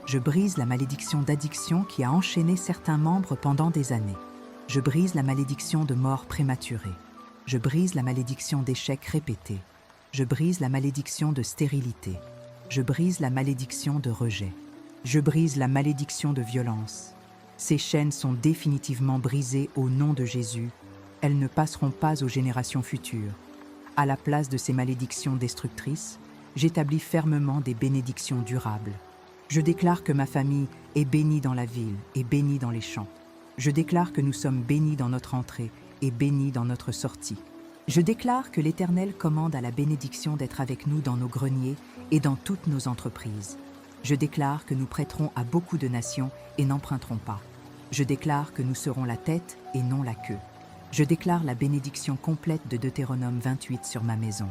Je brise la malédiction d'addiction qui a enchaîné certains membres pendant des années. Je brise la malédiction de mort prématurée. Je brise la malédiction d'échecs répétés. Je brise la malédiction de stérilité. Je brise la malédiction de rejet. Je brise la malédiction de violence. Ces chaînes sont définitivement brisées au nom de Jésus. Elles ne passeront pas aux générations futures. À la place de ces malédictions destructrices, j'établis fermement des bénédictions durables. Je déclare que ma famille est bénie dans la ville et bénie dans les champs. Je déclare que nous sommes bénis dans notre entrée et bénis dans notre sortie. Je déclare que l'Éternel commande à la bénédiction d'être avec nous dans nos greniers et dans toutes nos entreprises. Je déclare que nous prêterons à beaucoup de nations et n'emprunterons pas. Je déclare que nous serons la tête et non la queue. Je déclare la bénédiction complète de Deutéronome 28 sur ma maison.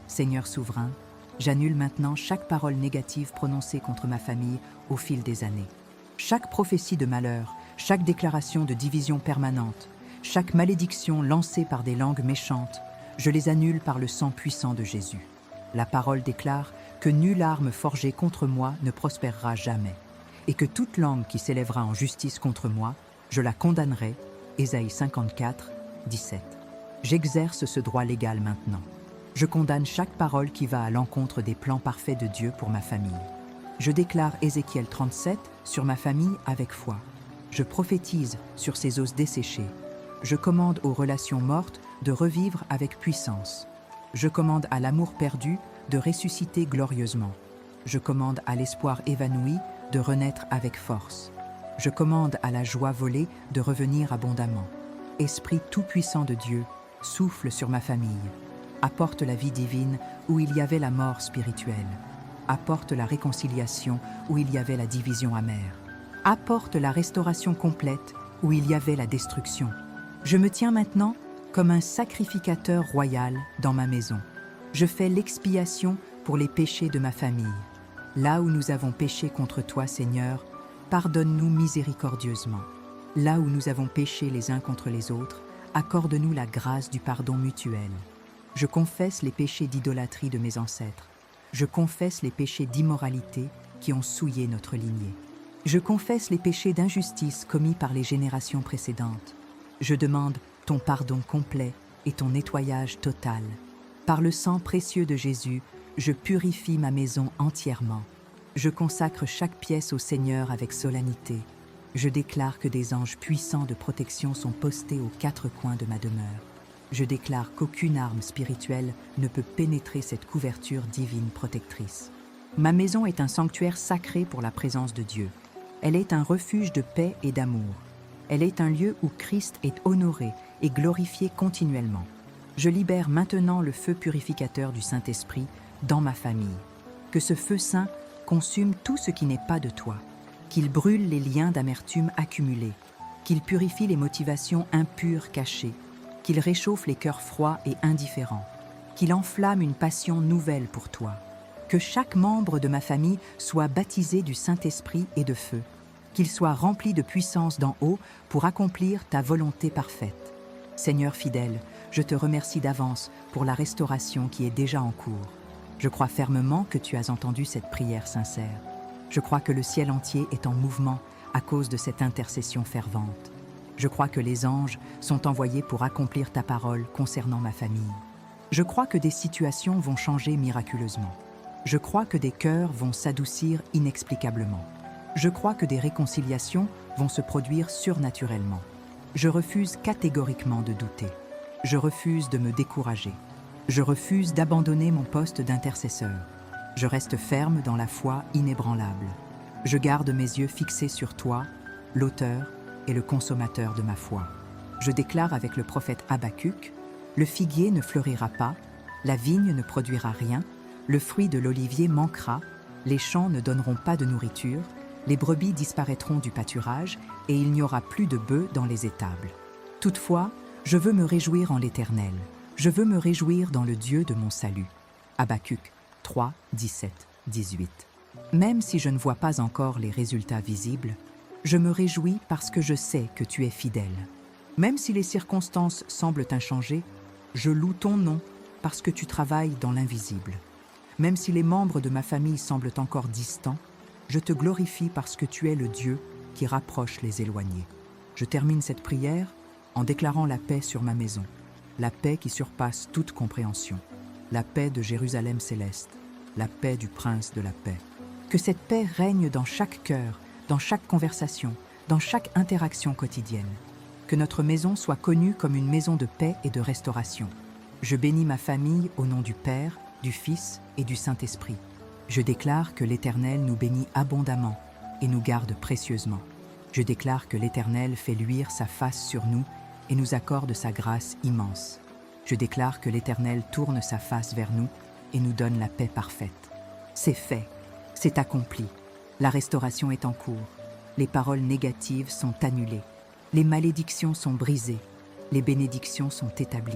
Seigneur souverain, j'annule maintenant chaque parole négative prononcée contre ma famille au fil des années. Chaque prophétie de malheur, chaque déclaration de division permanente, chaque malédiction lancée par des langues méchantes, je les annule par le sang puissant de Jésus. La parole déclare que nulle arme forgée contre moi ne prospérera jamais, et que toute langue qui s'élèvera en justice contre moi, je la condamnerai. Ésaïe 54, 17. J'exerce ce droit légal maintenant. Je condamne chaque parole qui va à l'encontre des plans parfaits de Dieu pour ma famille. Je déclare Ézéchiel 37 sur ma famille avec foi. Je prophétise sur ses os desséchés. Je commande aux relations mortes de revivre avec puissance. Je commande à l'amour perdu de ressusciter glorieusement. Je commande à l'espoir évanoui de renaître avec force. Je commande à la joie volée de revenir abondamment. Esprit tout-puissant de Dieu, souffle sur ma famille. Apporte la vie divine où il y avait la mort spirituelle. Apporte la réconciliation où il y avait la division amère. Apporte la restauration complète où il y avait la destruction. Je me tiens maintenant comme un sacrificateur royal dans ma maison. Je fais l'expiation pour les péchés de ma famille. Là où nous avons péché contre toi, Seigneur, pardonne-nous miséricordieusement. Là où nous avons péché les uns contre les autres, accorde-nous la grâce du pardon mutuel. Je confesse les péchés d'idolâtrie de mes ancêtres. Je confesse les péchés d'immoralité qui ont souillé notre lignée. Je confesse les péchés d'injustice commis par les générations précédentes. Je demande ton pardon complet et ton nettoyage total. Par le sang précieux de Jésus, je purifie ma maison entièrement. Je consacre chaque pièce au Seigneur avec solennité. Je déclare que des anges puissants de protection sont postés aux quatre coins de ma demeure. Je déclare qu'aucune arme spirituelle ne peut pénétrer cette couverture divine protectrice. Ma maison est un sanctuaire sacré pour la présence de Dieu. Elle est un refuge de paix et d'amour. Elle est un lieu où Christ est honoré et glorifié continuellement. Je libère maintenant le feu purificateur du Saint-Esprit dans ma famille. Que ce feu saint consume tout ce qui n'est pas de toi, qu'il brûle les liens d'amertume accumulés, qu'il purifie les motivations impures cachées, qu'il réchauffe les cœurs froids et indifférents, qu'il enflamme une passion nouvelle pour toi. Que chaque membre de ma famille soit baptisé du Saint-Esprit et de feu, qu'il soit rempli de puissance d'en haut pour accomplir ta volonté parfaite. Seigneur fidèle, je te remercie d'avance pour la restauration qui est déjà en cours. Je crois fermement que tu as entendu cette prière sincère. Je crois que le ciel entier est en mouvement à cause de cette intercession fervente. Je crois que les anges sont envoyés pour accomplir ta parole concernant ma famille. Je crois que des situations vont changer miraculeusement. Je crois que des cœurs vont s'adoucir inexplicablement. Je crois que des réconciliations vont se produire surnaturellement. Je refuse catégoriquement de douter. Je refuse de me décourager. Je refuse d'abandonner mon poste d'intercesseur. Je reste ferme dans la foi inébranlable. Je garde mes yeux fixés sur toi, l'auteur et le consommateur de ma foi. Je déclare avec le prophète Habacuc, le figuier ne fleurira pas, la vigne ne produira rien, le fruit de l'olivier manquera, les champs ne donneront pas de nourriture, Les brebis disparaîtront du pâturage et il n'y aura plus de bœufs dans les étables. Toutefois, je veux me réjouir en l'Éternel. Je veux me réjouir dans le Dieu de mon salut. Habacuc 3, 17, 18. Même si je ne vois pas encore les résultats visibles, je me réjouis parce que je sais que tu es fidèle. Même si les circonstances semblent inchangées, je loue ton nom parce que tu travailles dans l'invisible. Même si les membres de ma famille semblent encore distants, je te glorifie parce que tu es le Dieu qui rapproche les éloignés. Je termine cette prière en déclarant la paix sur ma maison, la paix qui surpasse toute compréhension, la paix de Jérusalem céleste, la paix du Prince de la paix. Que cette paix règne dans chaque cœur, dans chaque conversation, dans chaque interaction quotidienne. Que notre maison soit connue comme une maison de paix et de restauration. Je bénis ma famille au nom du Père, du Fils et du Saint-Esprit. Je déclare que l'Éternel nous bénit abondamment et nous garde précieusement. Je déclare que l'Éternel fait luire sa face sur nous et nous accorde sa grâce immense. Je déclare que l'Éternel tourne sa face vers nous et nous donne la paix parfaite. C'est fait, c'est accompli. La restauration est en cours. Les paroles négatives sont annulées. Les malédictions sont brisées. Les bénédictions sont établies.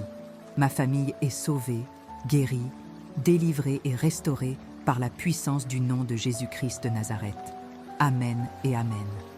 Ma famille est sauvée, guérie, délivrée et restaurée par la puissance du nom de Jésus-Christ de Nazareth. Amen et Amen.